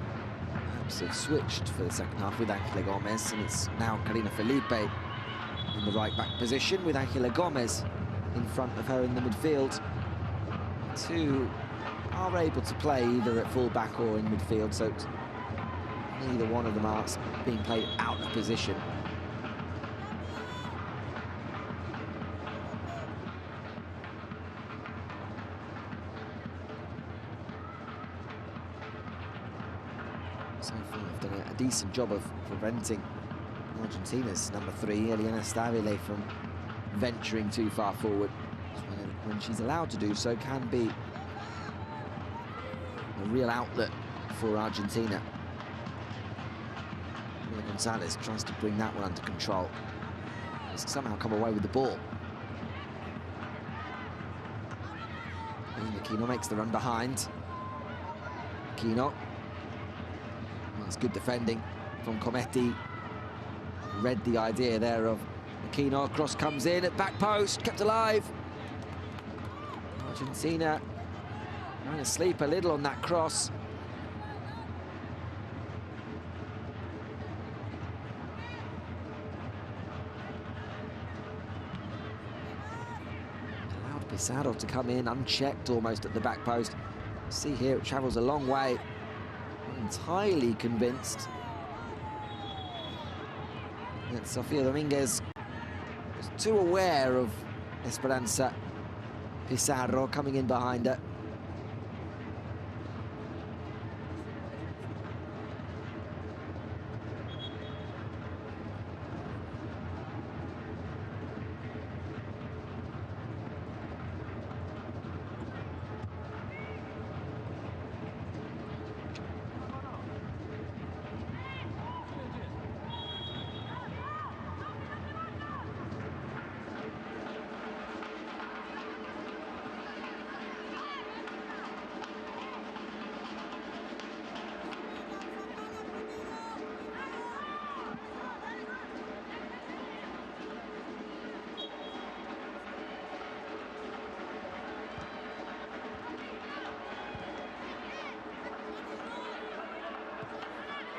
have switched for the second half with Ángela Gomez, and it's now Karina Felipe in the right-back position with Ángela Gomez in front of her in the midfield. Two are able to play either at full-back or in midfield, so neither one of them are being played out of position. So far, I've done a decent job of preventing Argentina's number 3, Eliana Stabile, from venturing too far forward. When she's allowed to do so, can be a real outlet for Argentina. Gonzalez tries to bring that one under control. Has somehow come away with the ball. And Aquino makes the run behind. Aquino. It's good defending from Cometti. Read the idea there of Aquino. Cross comes in at back post, kept alive. Argentina trying to sleep a little on that cross. Allowed Pizarro to come in unchecked almost at the back post. See here, it travels a long way. Entirely convinced that Sofia Dominguez was too aware of Esperanza Pizarro coming in behind her.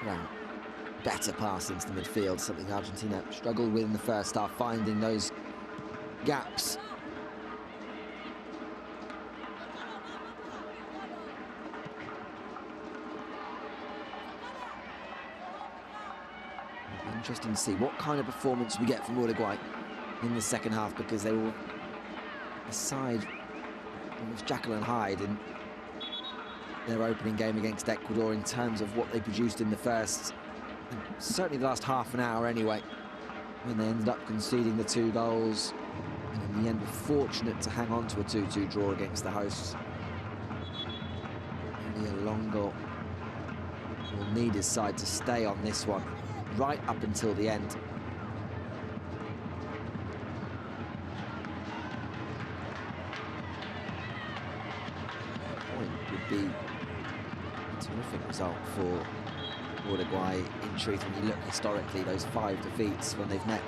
Well, better pass into the midfield, something Argentina struggled with in the first half, finding those gaps. Interesting to see what kind of performance we get from Uruguay in the second half, because they were a side almost Jekyll and Hyde in their opening game against Ecuador in terms of what they produced in the first, and certainly the last half an hour anyway, when they ended up conceding the 2 goals, and in the end were fortunate to hang on to a 2-2 draw against the hosts. Only Longo will need his side to stay on this one right up until the end. would be a terrific result for Uruguay. In truth, when you look historically, those 5 defeats when they've met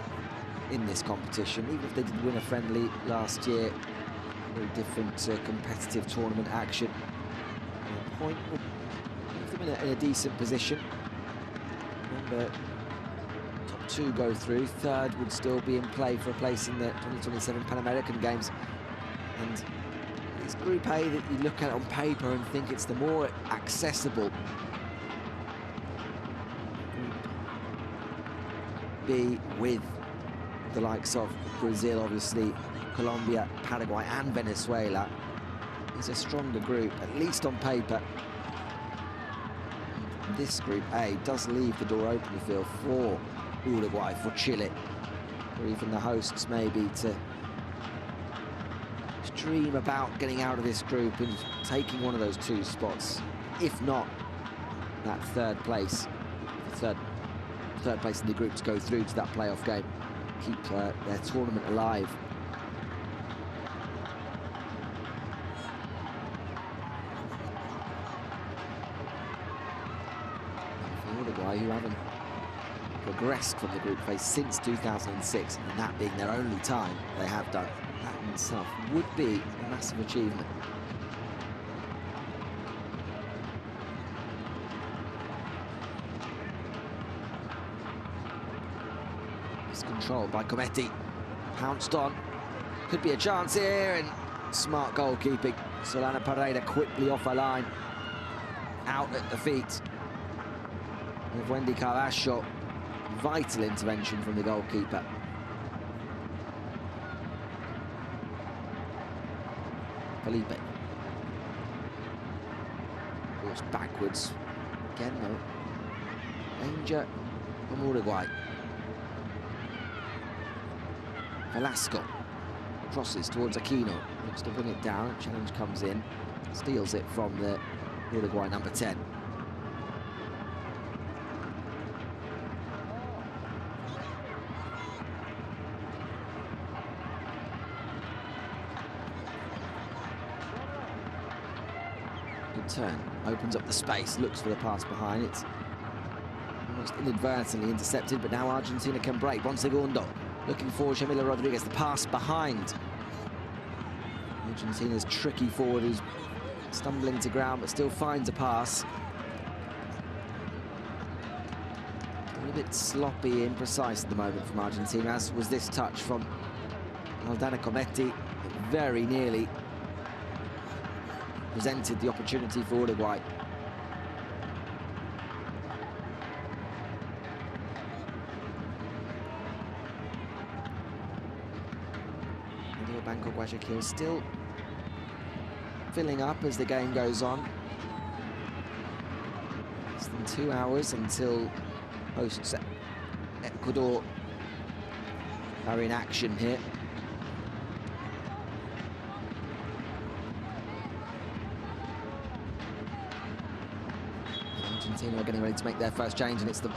in this competition, even if they did win a friendly last year, very different competitive tournament action. And a point would leave them in a decent position. Remember, top 2 go through, 3rd would still be in play for a place in the 2027 Pan American Games. And it's Group A that you look at on paper and think it's the more accessible. Group B with the likes of Brazil, obviously, Colombia, Paraguay and Venezuela is a stronger group, at least on paper. And this Group A does leave the door open, you feel, for Uruguay, for Chile, or even the hosts maybe to dream about getting out of this group and taking one of those 2 spots, if not that 3rd place, the third place in the group to go through to that playoff game, keep their tournament alive. For Uruguay, who haven't progressed from the group phase since 2006, and that being their only time they have done, that in itself would be a massive achievement. It's controlled by Cometti, pounced on, could be a chance here, and smart goalkeeping. Solana Pereira quickly off her line, out at the feet of Wendy Carrasco. Vital intervention from the goalkeeper. Felipe. Forced backwards. Again, though. Danger from Uruguay. Velasco crosses towards Aquino. Looks to bring it down. Challenge comes in. Steals it from the Uruguay number 10. Turn, opens up the space, looks for the pass behind. It's almost inadvertently intercepted, but now Argentina can break. Bon segundo, looking for Shamila Rodriguez, the pass behind. Argentina's tricky forward who's stumbling to ground, but still finds a pass. A little bit sloppy, imprecise at the moment from Argentina, as was this touch from Aldana Cometti, very nearly presented the opportunity for Uruguay. Banco Guayaquil still filling up as the game goes on. Less than 2 hours until hosts Ecuador are in action here. Argentina are getting ready to make their first change, and it's the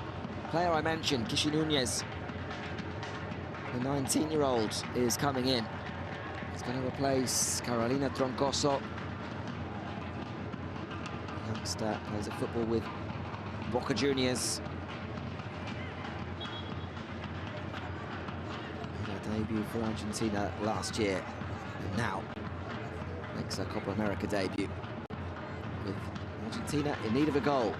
player I mentioned, Kishi Nunez. The 19-year-old is coming in. He's going to replace Carolina Troncoso. The youngster plays a football with Boca Juniors. Her debut for Argentina last year, and now makes her Copa America debut with Argentina in need of a goal.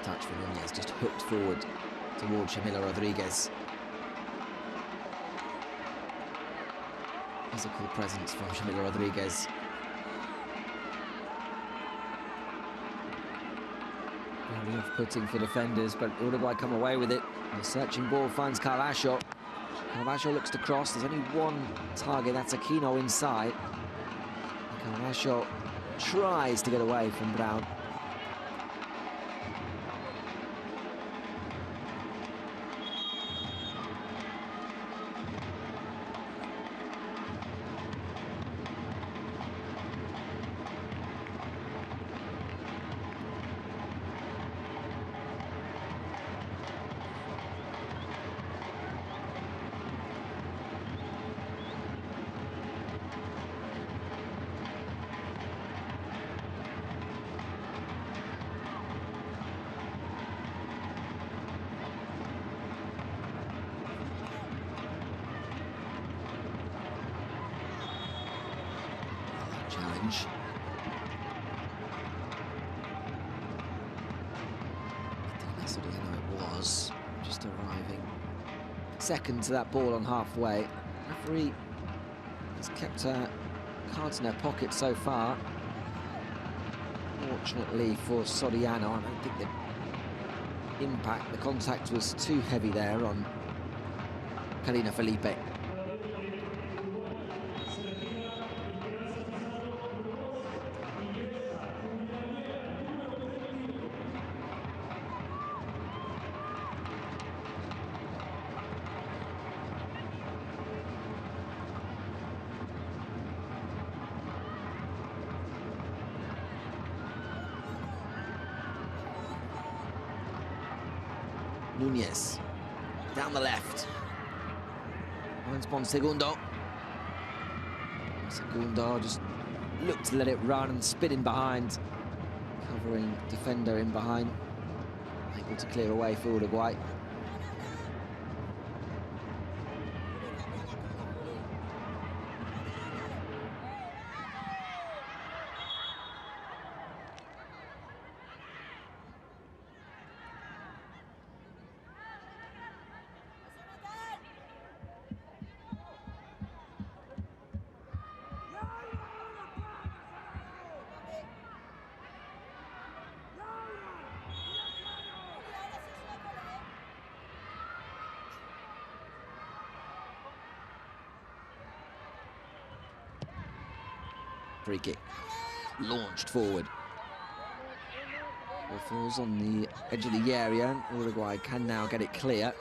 Touch for Nunez, just hooked forward towards Shamila Rodriguez. Physical presence from Shamila Rodriguez. Very off-putting for defenders, but Uruguay come away with it. The searching ball finds Carvalho. Carvalho looks to cross. There's only one target, that's Aquino inside. Carvalho tries to get away from Brown. Challenge. I think that's what it was. Just arriving second to that ball on halfway. Referee has kept her cards in her pocket so far. Fortunately for Soriano, I don't think the impact, the contact was too heavy there on Karina Felipe. Núñez, down the left. Finds Segundo. Segundo just looked to let it run and spin in behind. Covering defender in behind. Able to clear away for Uruguay. Free kick, launched forward. It falls on the edge of the area. Uruguay can now get it clear.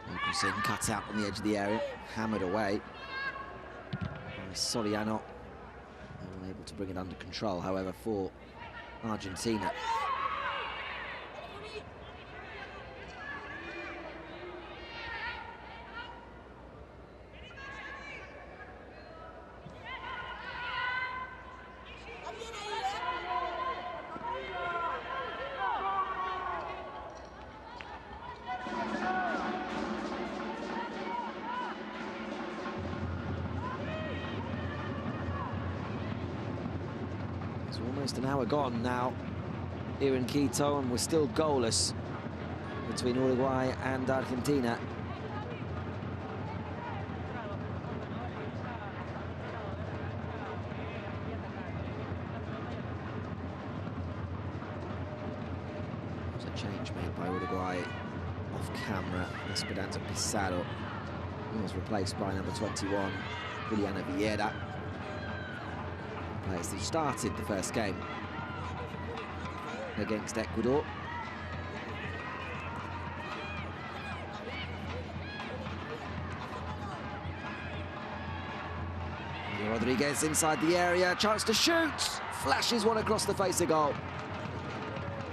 Wilkerson cuts out on the edge of the area, hammered away by Soriano. Unable to bring it under control, however, for Argentina. It's almost an hour gone now here in Quito, and we're still goalless between Uruguay and Argentina. There's a change made by Uruguay off camera. Esperanza Pizarro was replaced by number 21, Juliana Vieira. Players who started the first game against Ecuador. Rodriguez inside the area, chance to shoot, flashes one across the face of goal.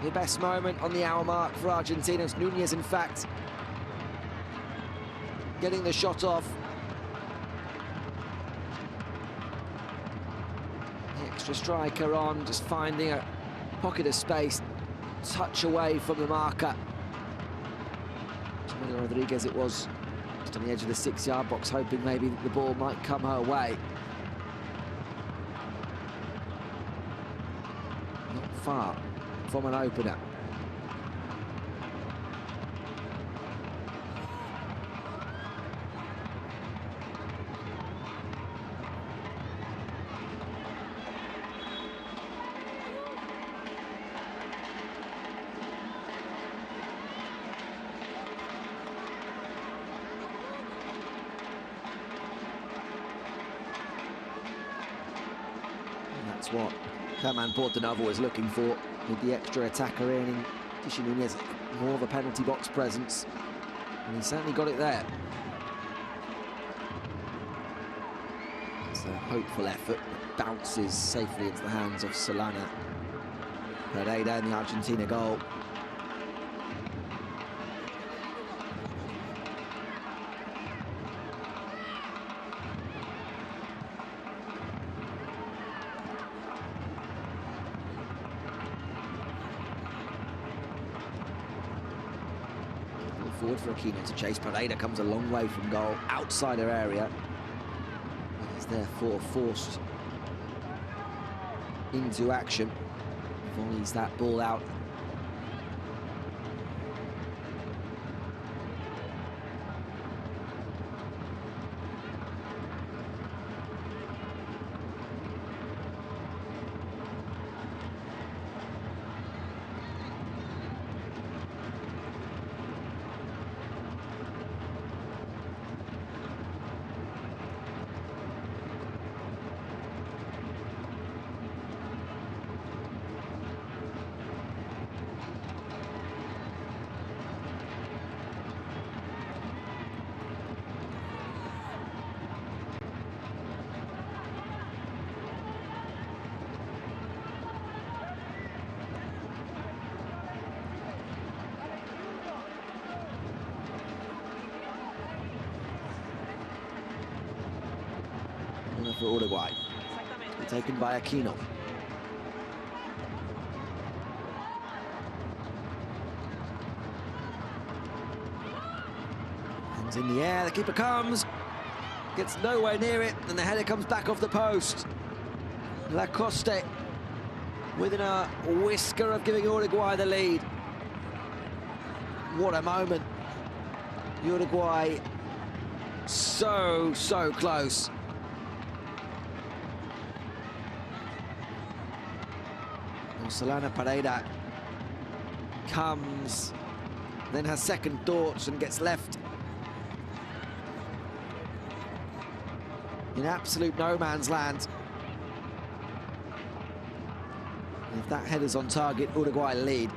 The best moment on the hour mark for Argentina. It's Nunez, in fact, getting the shot off. The extra striker on, just finding a pocket of space, touch away from the marker. Rodriguez it was, just on the edge of the 6-yard box, hoping maybe the ball might come her way. Not far from an opener. That's what Herman Portanova was looking for, with the extra attacker in Tishy Nunez, more of a penalty box presence, and he certainly got it there. It's a hopeful effort that bounces safely into the hands of Solana Pereira in the Argentina goal. Forward for Aquino to chase. Pereira comes a long way from goal, outside her area. Is therefore forced into action. Volleys that ball out. For Uruguay, taken by Aquino. Hands in the air, the keeper comes, gets nowhere near it, and the header comes back off the post. Lacoste within a whisker of giving Uruguay the lead. What a moment. Uruguay so close. Solana Pereira comes, then has second thoughts and gets left in absolute no man's land. And if that header's on target, Uruguay lead.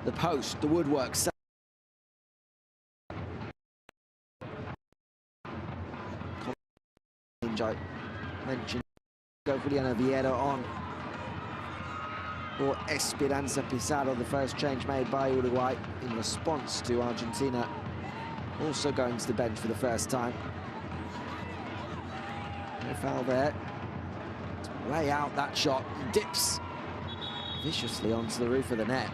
The post, the woodwork. Mentioned Juliana Vieira on for Esperanza Pizarro, the first change made by Uruguay in response to Argentina also going to the bench for the first time. No foul there. Lay out that shot, dips viciously onto the roof of the net.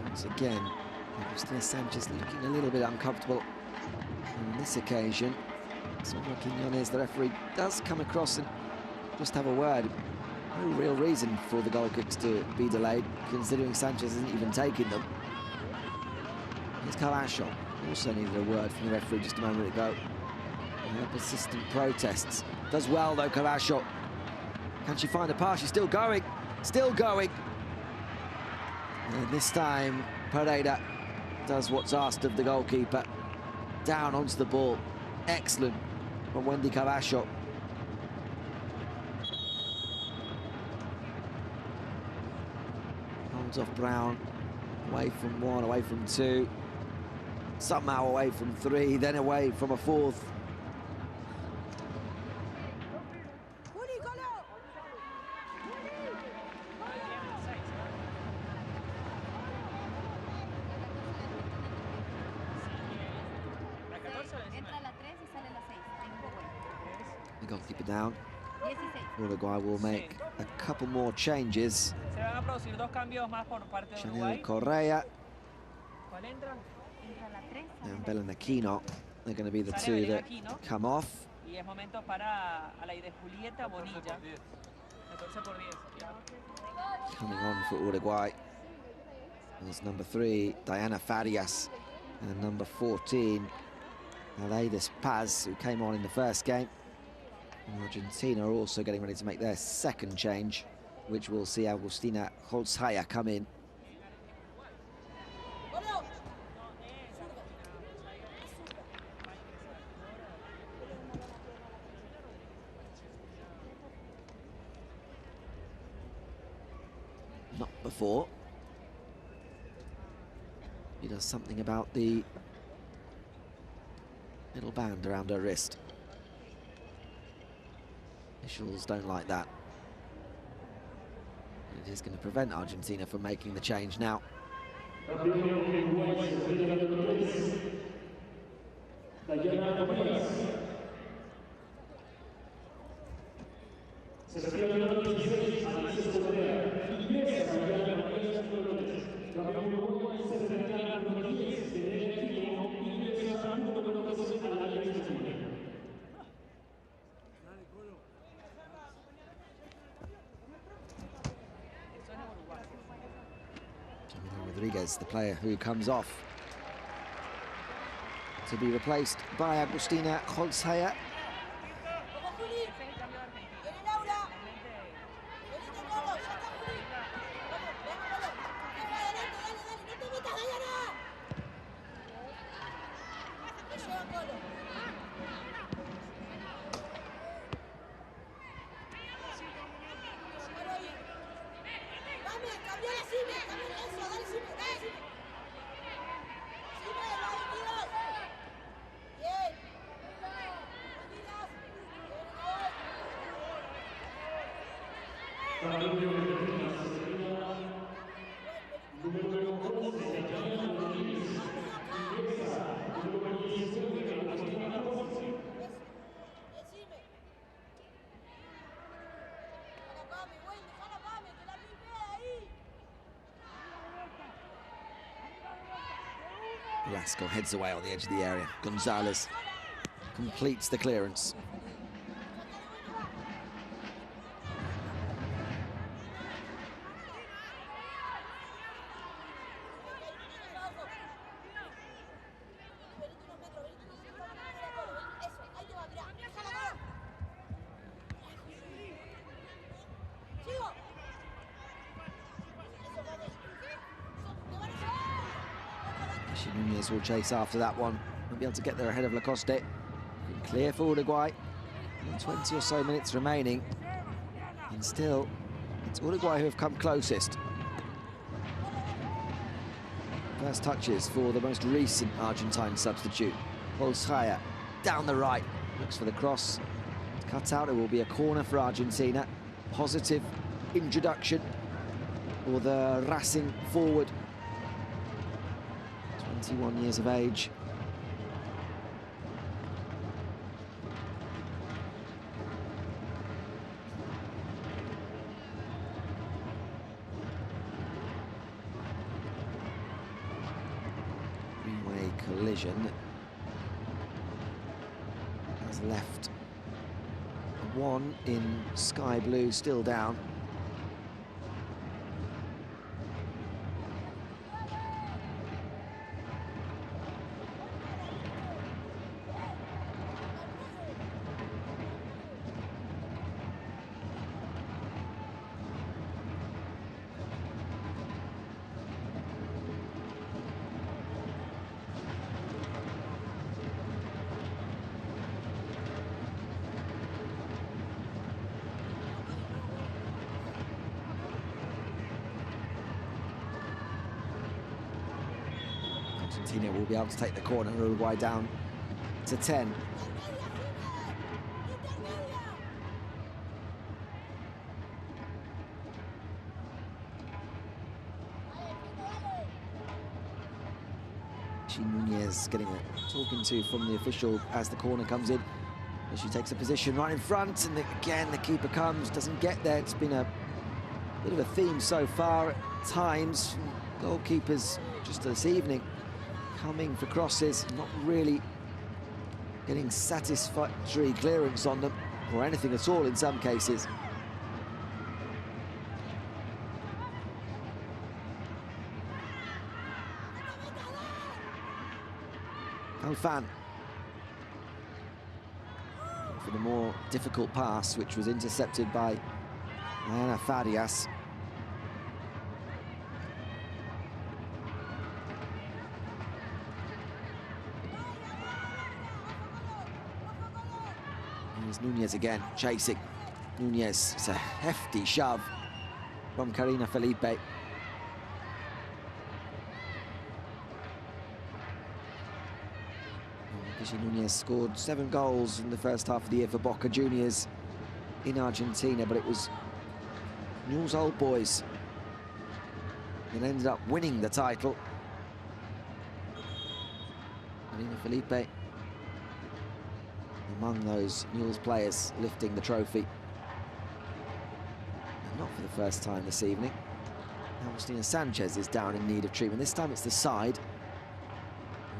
Once again, Agustina Sanchez looking a little bit uncomfortable on this occasion. Sonia Quiñones, the referee, does come across and just have a word. No real reason for the goal kicks to be delayed, considering Sanchez isn't even taking them. Here's Cavacho. Also needed a word from the referee just a moment ago. Persistent protests. Does well though, Cavacho. Can she find a pass? She's still going. Still going. And this time, Pereira does what's asked of the goalkeeper. Down onto the ball. Excellent from Wendy Cavacho. Holds off Brown. Away from one, away from two. Somehow away from three, then away from a fourth. The goalkeeper down. Uruguay will make a couple more changes. Chanel Correa and Belen Aquino, they're going to be the two that come off. Coming on for Uruguay is number 3, Diana Farias, and number 14, Aleides Paz, who came on in the first game. And Argentina are also getting ready to make their second change, which will see Agustina Holzhaya come in. Not before. He does something about the little band around her wrist. Officials don't like that. It is going to prevent Argentina from making the change now. Rodriguez, the player who comes off to be replaced by Agustina Holzhaya. Velasco heads away on the edge of the area. Gonzalez completes the clearance. Nunez will chase after that one. Won't be able to get there ahead of Lacoste. Clear for Uruguay. 20 or so minutes remaining. And still, it's Uruguay who have come closest. First touches for the most recent Argentine substitute. Holzhaya down the right. Looks for the cross. Cut out. It will be a corner for Argentina. Positive introduction for the Racing forward. 21 years of age. Greenway collision has left one in sky blue still down. Argentina will be able to take the corner, Uruguay down to 10. Nunez getting a talking to from the official as the corner comes in. As she takes a position right in front, and again the keeper comes, doesn't get there. It's been a bit of a theme so far at times. Goalkeepers just this evening coming for crosses, not really getting satisfactory clearance on them, or anything at all in some cases. Alfan for the more difficult pass, which was intercepted by Ana Farias. Here's Nunez again, chasing. Nunez, it's a hefty shove from Karina Felipe. Nunez scored 7 goals in the first half of the year for Boca Juniors in Argentina, but it was Newell's Old Boys that ended up winning the title. Karina Felipe among those Newell's players lifting the trophy. And not for the first time this evening. Agustina Sanchez is down in need of treatment. This time it's the side.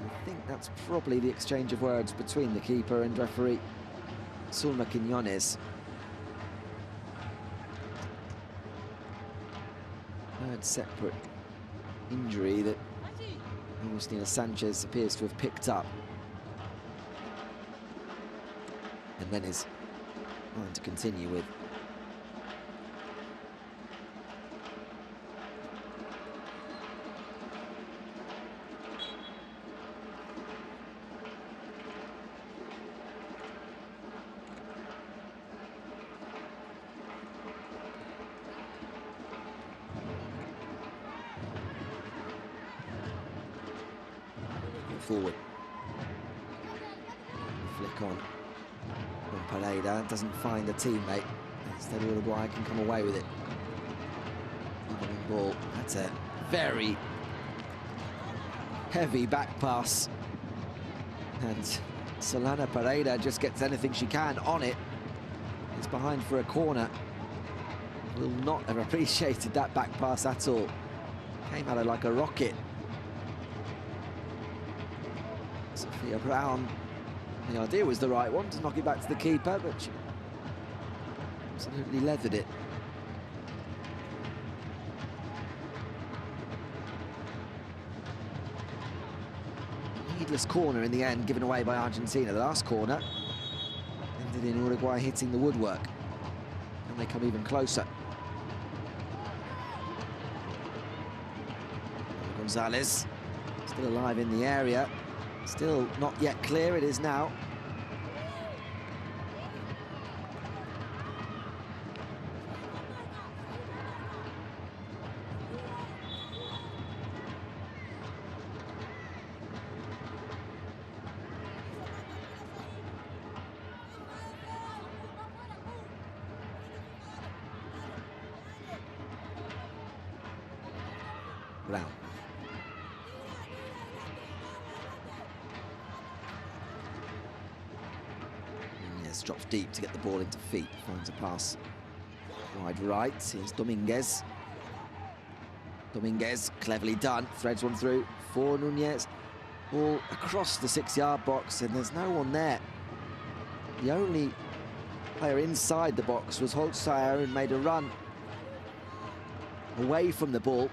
I think that's probably the exchange of words between the keeper and referee Sulma Quiñones. Third separate injury that Agustina Sanchez appears to have picked up. And then is going to continue with. Forward. Flick on. Pereira doesn't find a teammate. Instead, Uruguay can come away with it. Ball. That's a very heavy back pass. And Solana Pereira just gets anything she can on it. It's behind for a corner. Will not have appreciated that back pass at all. Came at her like a rocket. Sophia Brown, the idea was the right one, to knock it back to the keeper, but she absolutely leathered it. Needless corner in the end, given away by Argentina. The last corner ended in Uruguay hitting the woodwork, and they come even closer. Gonzalez, still alive in the area. Still not yet clear, it is now. Brown. Drops deep to get the ball into feet, finds a pass wide right. Here's Dominguez. Dominguez, cleverly done, threads one through for Nunez. Ball across the 6-yard box, and there's no one there. The only player inside the box was Holzheier, and made a run away from the ball.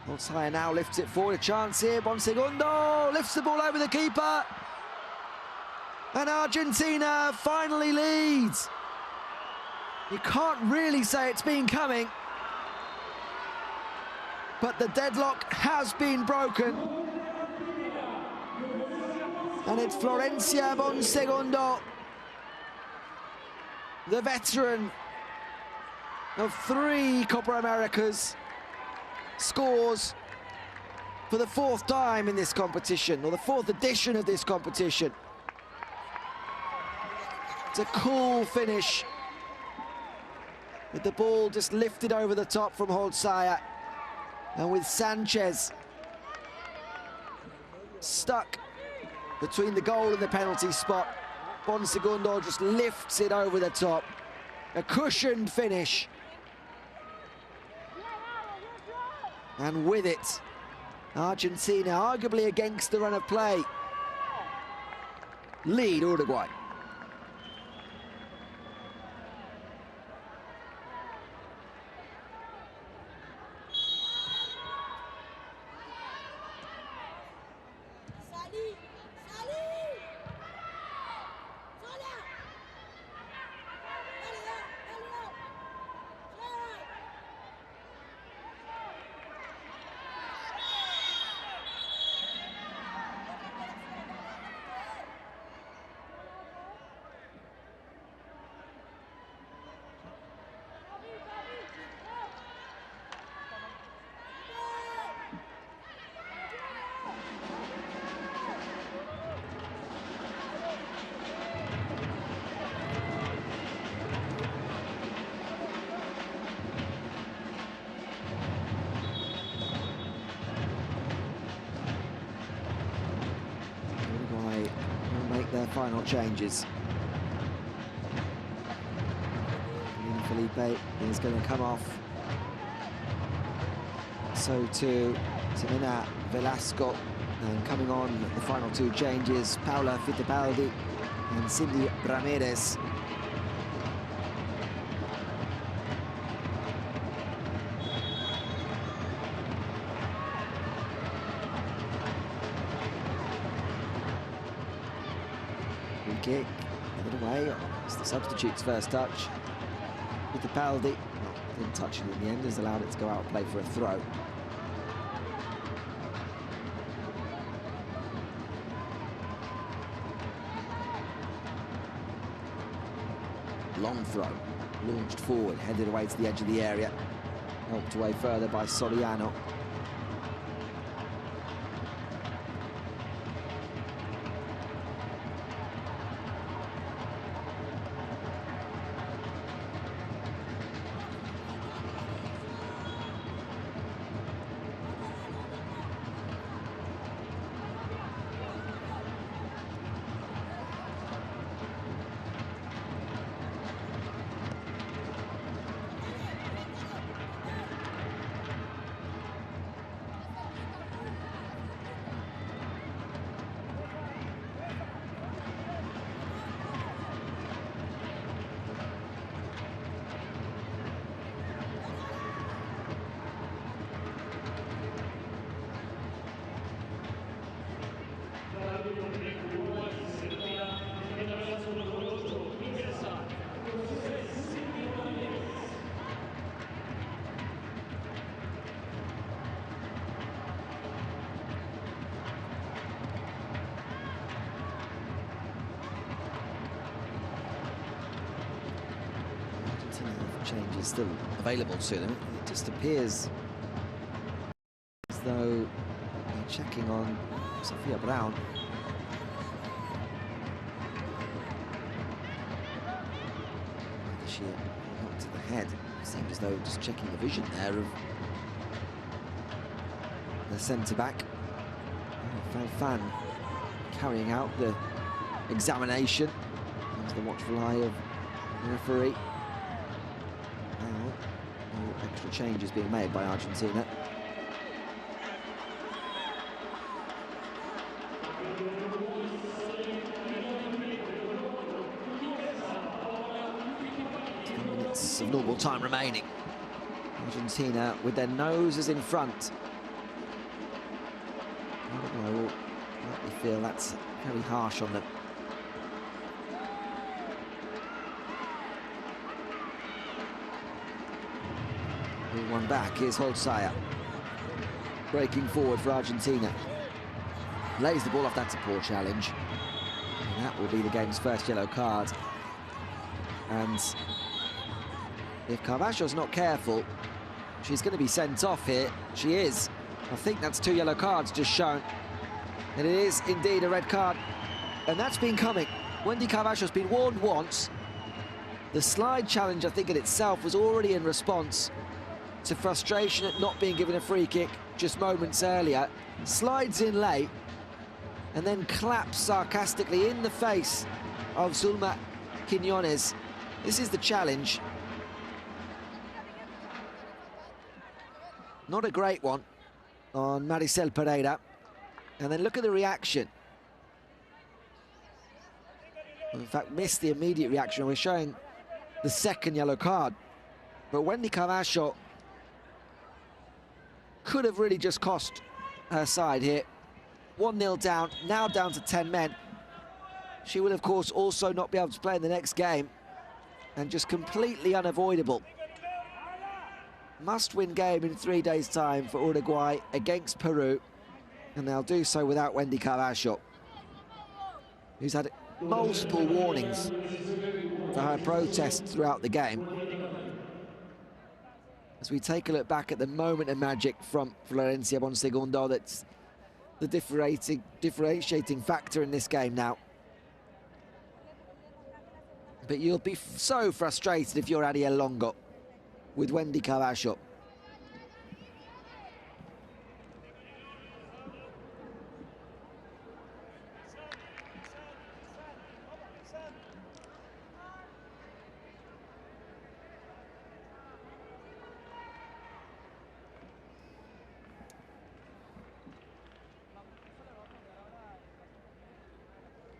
Holzheier now lifts it forward, a chance here, Bonsegundo lifts the ball over the keeper, and Argentina finally leads. You can't really say it's been coming, but the deadlock has been broken. And it's Florencia Bonsegundo, the veteran of 3 Copa Americas, scores for the 4th time in this competition, or the 4th edition of this competition. It's a cool finish, with the ball just lifted over the top from Holzheier, and with Sanchez stuck between the goal and the penalty spot, Bonsegundo just lifts it over the top. A cushioned finish. And with it, Argentina, arguably against the run of play, lead Uruguay. Their final changes. Felipe is going to come off. So too Timina Velasco, and coming on the final 2 changes, Paula Fittipaldi and Cindy Ramirez. Kick, the other way, it's the substitute's first touch. With the Fittipaldi, didn't touch it in the end, has allowed it to go out and play for a throw. Long throw, launched forward, headed away to the edge of the area, helped away further by Soriano. Changes still available to them. It just appears as though they're checking on Sofia Brown. She got to the head. Seemed as though just checking the vision there of the centre-back. Fan carrying out the examination. There's the watchful eye of the referee. No extra changes being made by Argentina. minutes of normal time remaining. Argentina with their noses in front. Uruguay will likely feel that's very harsh on them. One back, here's Holzheier. Breaking forward for Argentina. Lays the ball off, that's a poor challenge. And that will be the game's first yellow card. And if Carvajo's not careful, she's going to be sent off here. She is. I think that's 2 yellow cards just shown. And it is indeed a red card. And that's been coming. Wendy Carvajo's been warned once. The slide challenge, I think, in itself was already in response to frustration at not being given a free kick just moments earlier. Slides in late and then claps sarcastically in the face of Zulma Quiñones. This is the challenge. Not a great one on Maricel Pereira. And then look at the reaction. In fact, missed the immediate reaction. We're showing the second yellow card. But Wendy Carvajo could have really just cost her side here. 1-0 down, now down to 10 men. She will, of course, also not be able to play in the next game. And just completely unavoidable. Must-win game in 3 days' time for Uruguay against Peru. And they'll do so without Wendy Carvajo, who's had multiple warnings for her protest throughout the game. As we take a look back at the moment of magic from Florencia Bonsegundo, that's the differentiating factor in this game now. But you'll be so frustrated if you're Ariel Longo with Wendy Carvajo.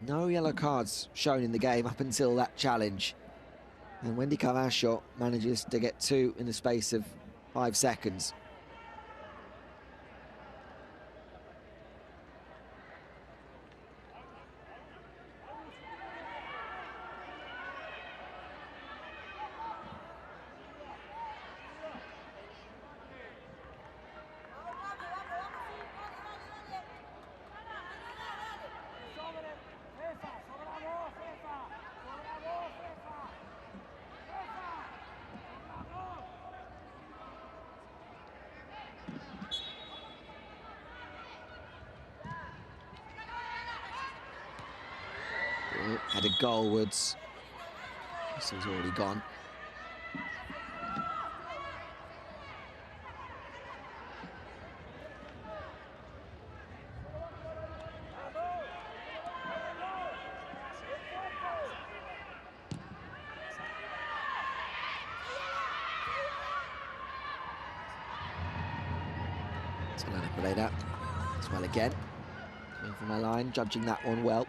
No yellow cards shown in the game up until that challenge. And Wendy Carvajo manages to get 2 in the space of 5 seconds. Had a goalwards. This was already gone. Pereira as well again. Coming from my line, judging that one well.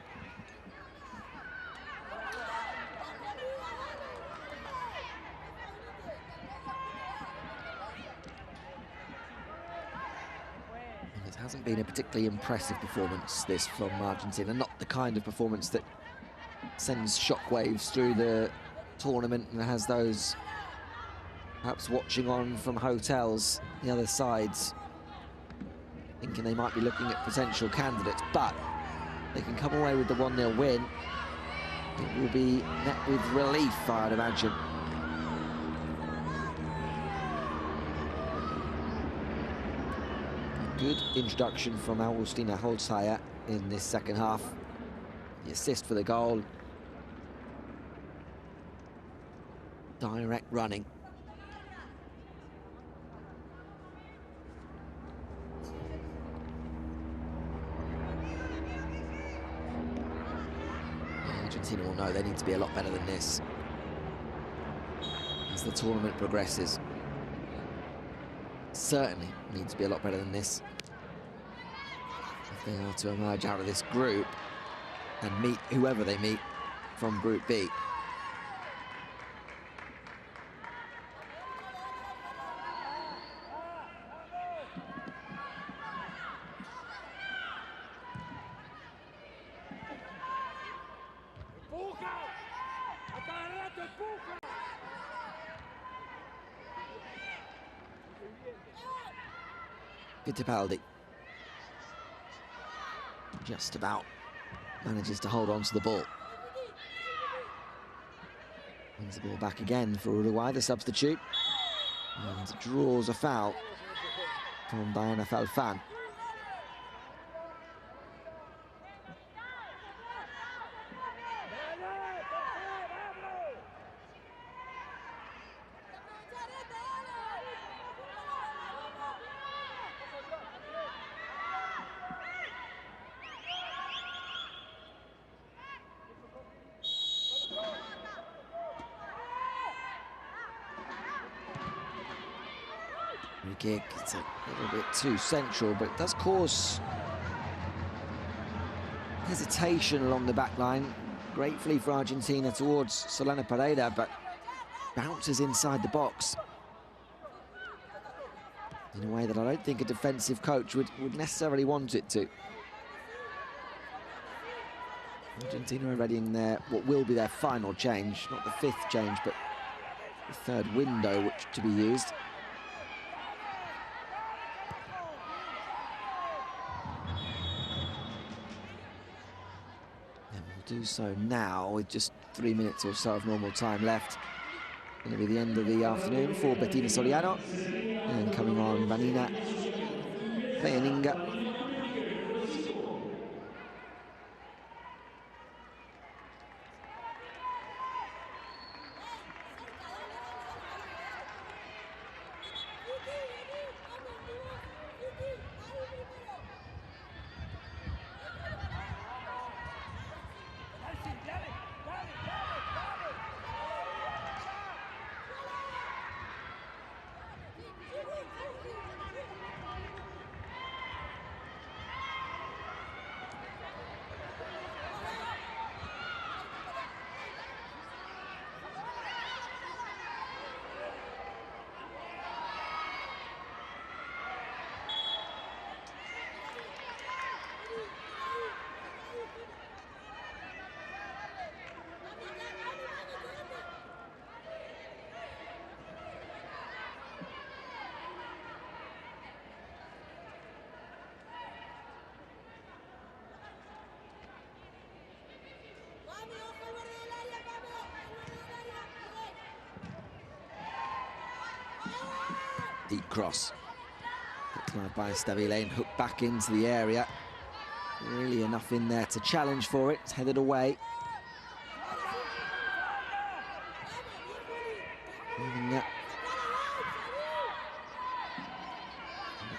It hasn't been a particularly impressive performance, this, from Argentina. Not the kind of performance that sends shockwaves through the tournament and has those perhaps watching on from hotels, the other sides, thinking they might be looking at potential candidates. But they can come away with the 1-0 win. It will be met with relief, I'd imagine. Good introduction from Agustina Holzheier in this second half. The assist for the goal. Direct running. Argentina will know they need to be a lot better than this as the tournament progresses. Certainly need to be a lot better than this if they are to emerge out of this group and meet whoever they meet from Group B. Fittipaldi just about manages to hold on to the ball. Wins the ball back again for Uruguay, the substitute, and draws a foul from Diana Falfan. Free kick, it's a little bit too central, but it does cause hesitation along the back line. Gratefully for Argentina towards Solana Pereira, but bounces inside the box in a way that I don't think a defensive coach would necessarily want it to. Argentina are ready in their, what will be their final change, not the 5th change, but the 3rd window which to be used. Do so now with just 3 minutes or so of normal time left. Going to be the end of the afternoon for Bettina Soriano, and coming on Vanina Feaninga. Deep cross, picked by Stabile and hooked back into the area. Really enough in there to challenge for it. It's headed away. The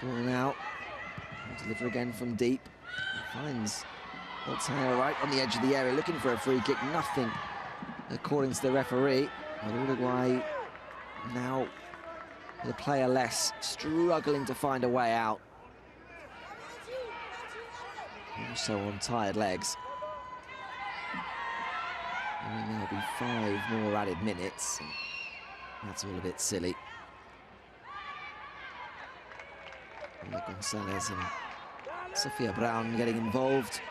ball now. Deliver again from deep. Finds Ortega right on the edge of the area, looking for a free kick. Nothing, according to the referee. But Uruguay now, with a player less, struggling to find a way out. Also on tired legs. And there'll be 5 more added minutes. That's all a bit silly. Gonzalez and Sophia Brown getting involved.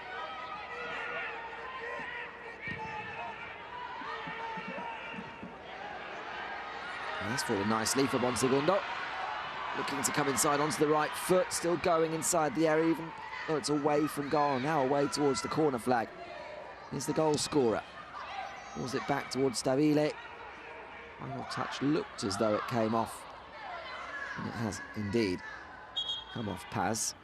And that's fallen nicely for Bonsegundo. Looking to come inside onto the right foot, still going inside the area, even though it's away from goal. Now away towards the corner flag. Here's the goal scorer. Pulls it back towards Stabile. Final touch looked as though it came off. And it has indeed come off Paz.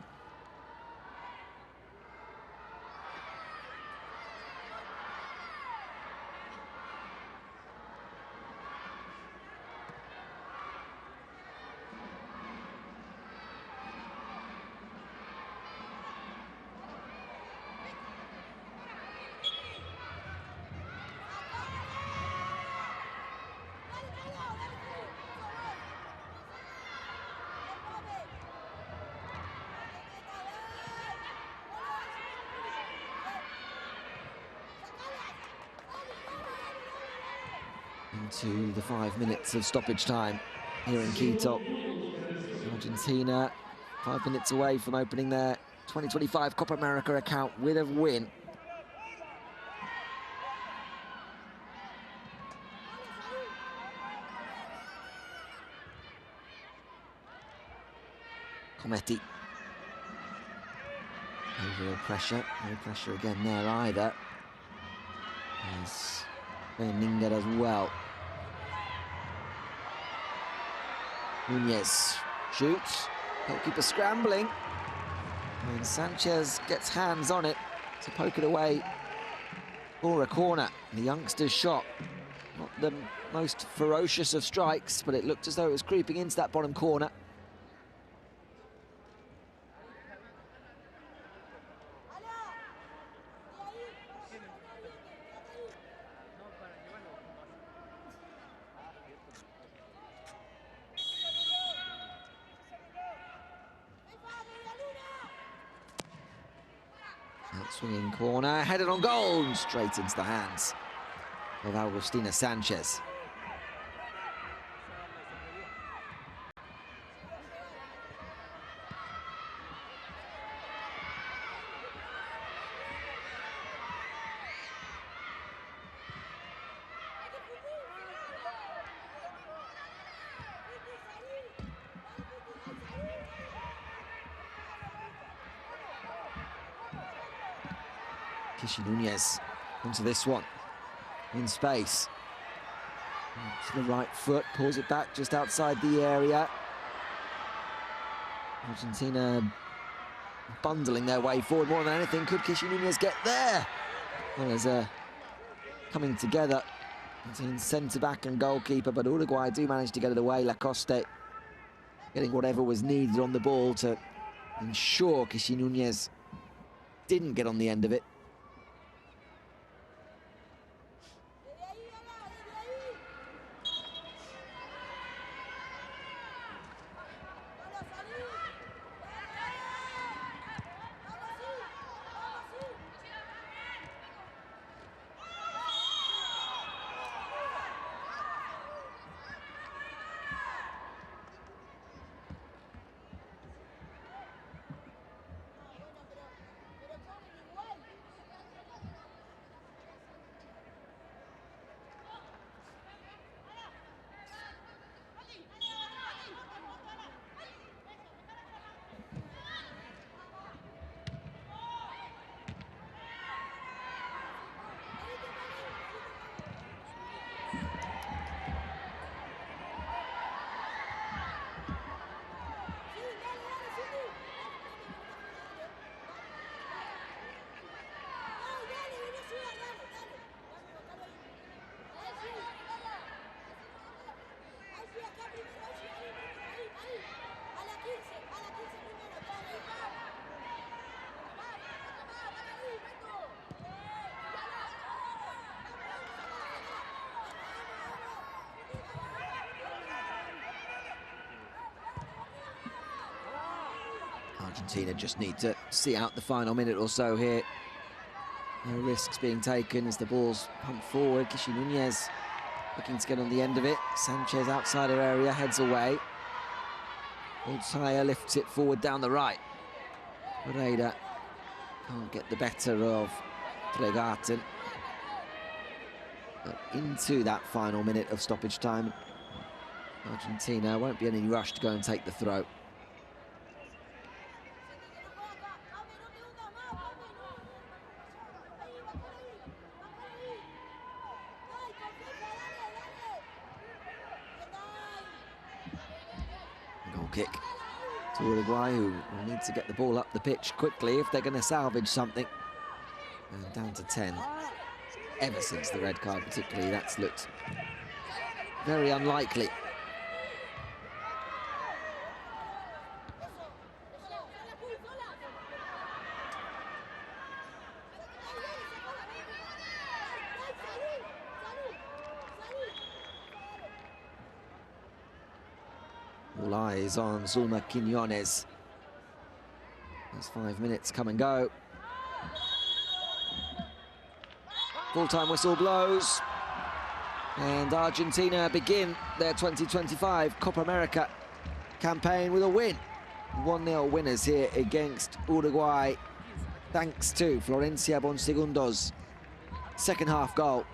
Into the 5 minutes of stoppage time here in Quito. Argentina 5 minutes away from opening their 2025 Copa America account with a win. Cometti No real pressure. No pressure again there either. As Ninger as well. Nunez shoots. Goalkeeper scrambling. And Sanchez gets hands on it to poke it away for a corner. The youngster's shot. Not the most ferocious of strikes, but it looked as though it was creeping into that bottom corner. That swinging corner, headed on goal, and straight into the hands of Agustina Sanchez. Kishi Nunez onto this one, in space. To the right foot, pulls it back just outside the area. Argentina bundling their way forward more than anything. Could Kishi Nunez get there? Well, there's a coming together between centre-back and goalkeeper, but Uruguay do manage to get it away. Lacoste getting whatever was needed on the ball to ensure Kishi Nunez didn't get on the end of it. Argentina just need to see out the final minute or so here. No risks being taken as the ball's pumped forward. Kishi Nunez looking to get on the end of it. Sanchez outside her area, heads away. Oltaya lifts it forward down the right. Pereira can't get the better of Tregaten. But into that final minute of stoppage time, Argentina won't be any rush to go and take the throw. Goal kick to Uruguay, who will need to get the ball up the pitch quickly if they're going to salvage something. And down to 10. Ever since the red card particularly, that's looked very unlikely. All eyes on Zulma Quiñones. There's 5 minutes come and go. Full-time whistle blows. And Argentina begin their 2025 Copa America campaign with a win. 1-0 winners here against Uruguay, thanks to Florencia Bonsegundo's second half goal.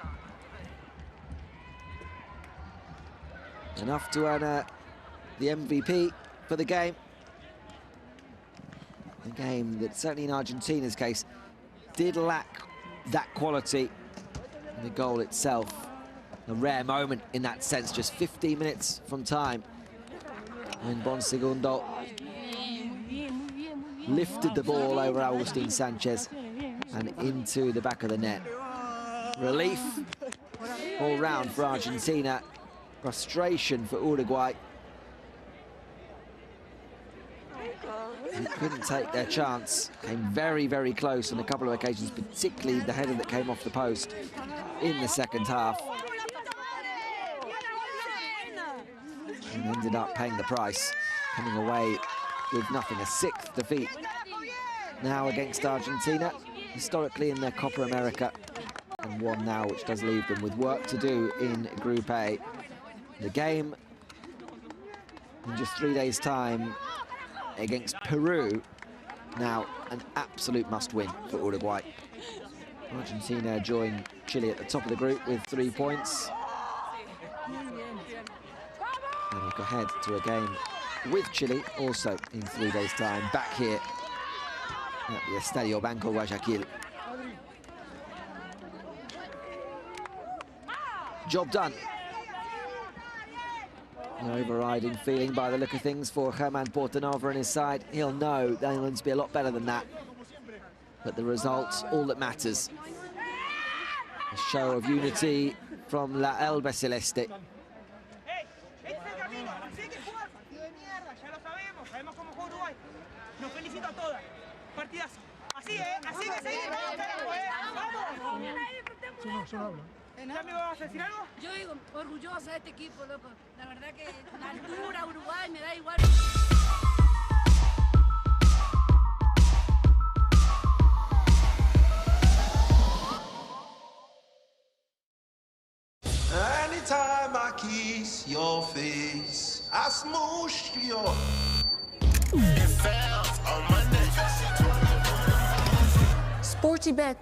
Enough to earn the MVP for the game. A game that, certainly in Argentina's case, did lack that quality. And the goal itself, a rare moment in that sense, just 15 minutes from time. And Bon Segundo lifted the ball over Agustin Sanchez and into the back of the net. Relief all round for Argentina. Frustration for Uruguay. They couldn't take their chance. Came very, very close on a couple of occasions, particularly the header that came off the post in the second half. And ended up paying the price, coming away with nothing, a 6th defeat now against Argentina, historically in their Copa America, and one now which does leave them with work to do in Group A. The game in just 3 days' time against Peru, now an absolute must-win for Uruguay. Argentina join Chile at the top of the group with 3 points. And look ahead to a game with Chile also in 3 days' time, back here at the Estadio Banco Guayaquil. Job done. An overriding feeling by the look of things for Germán Portanova and his side. He'll know the Netherlands be a lot better than that. But the result's all that matters. A show of unity from La Elba Celeste. Yo digo, orgullosa de este equipo, loco. La verdad que la altura, Uruguay, me da igual. Anytime I kiss your face, I smoosh your... It fell on Monday. SportyBet.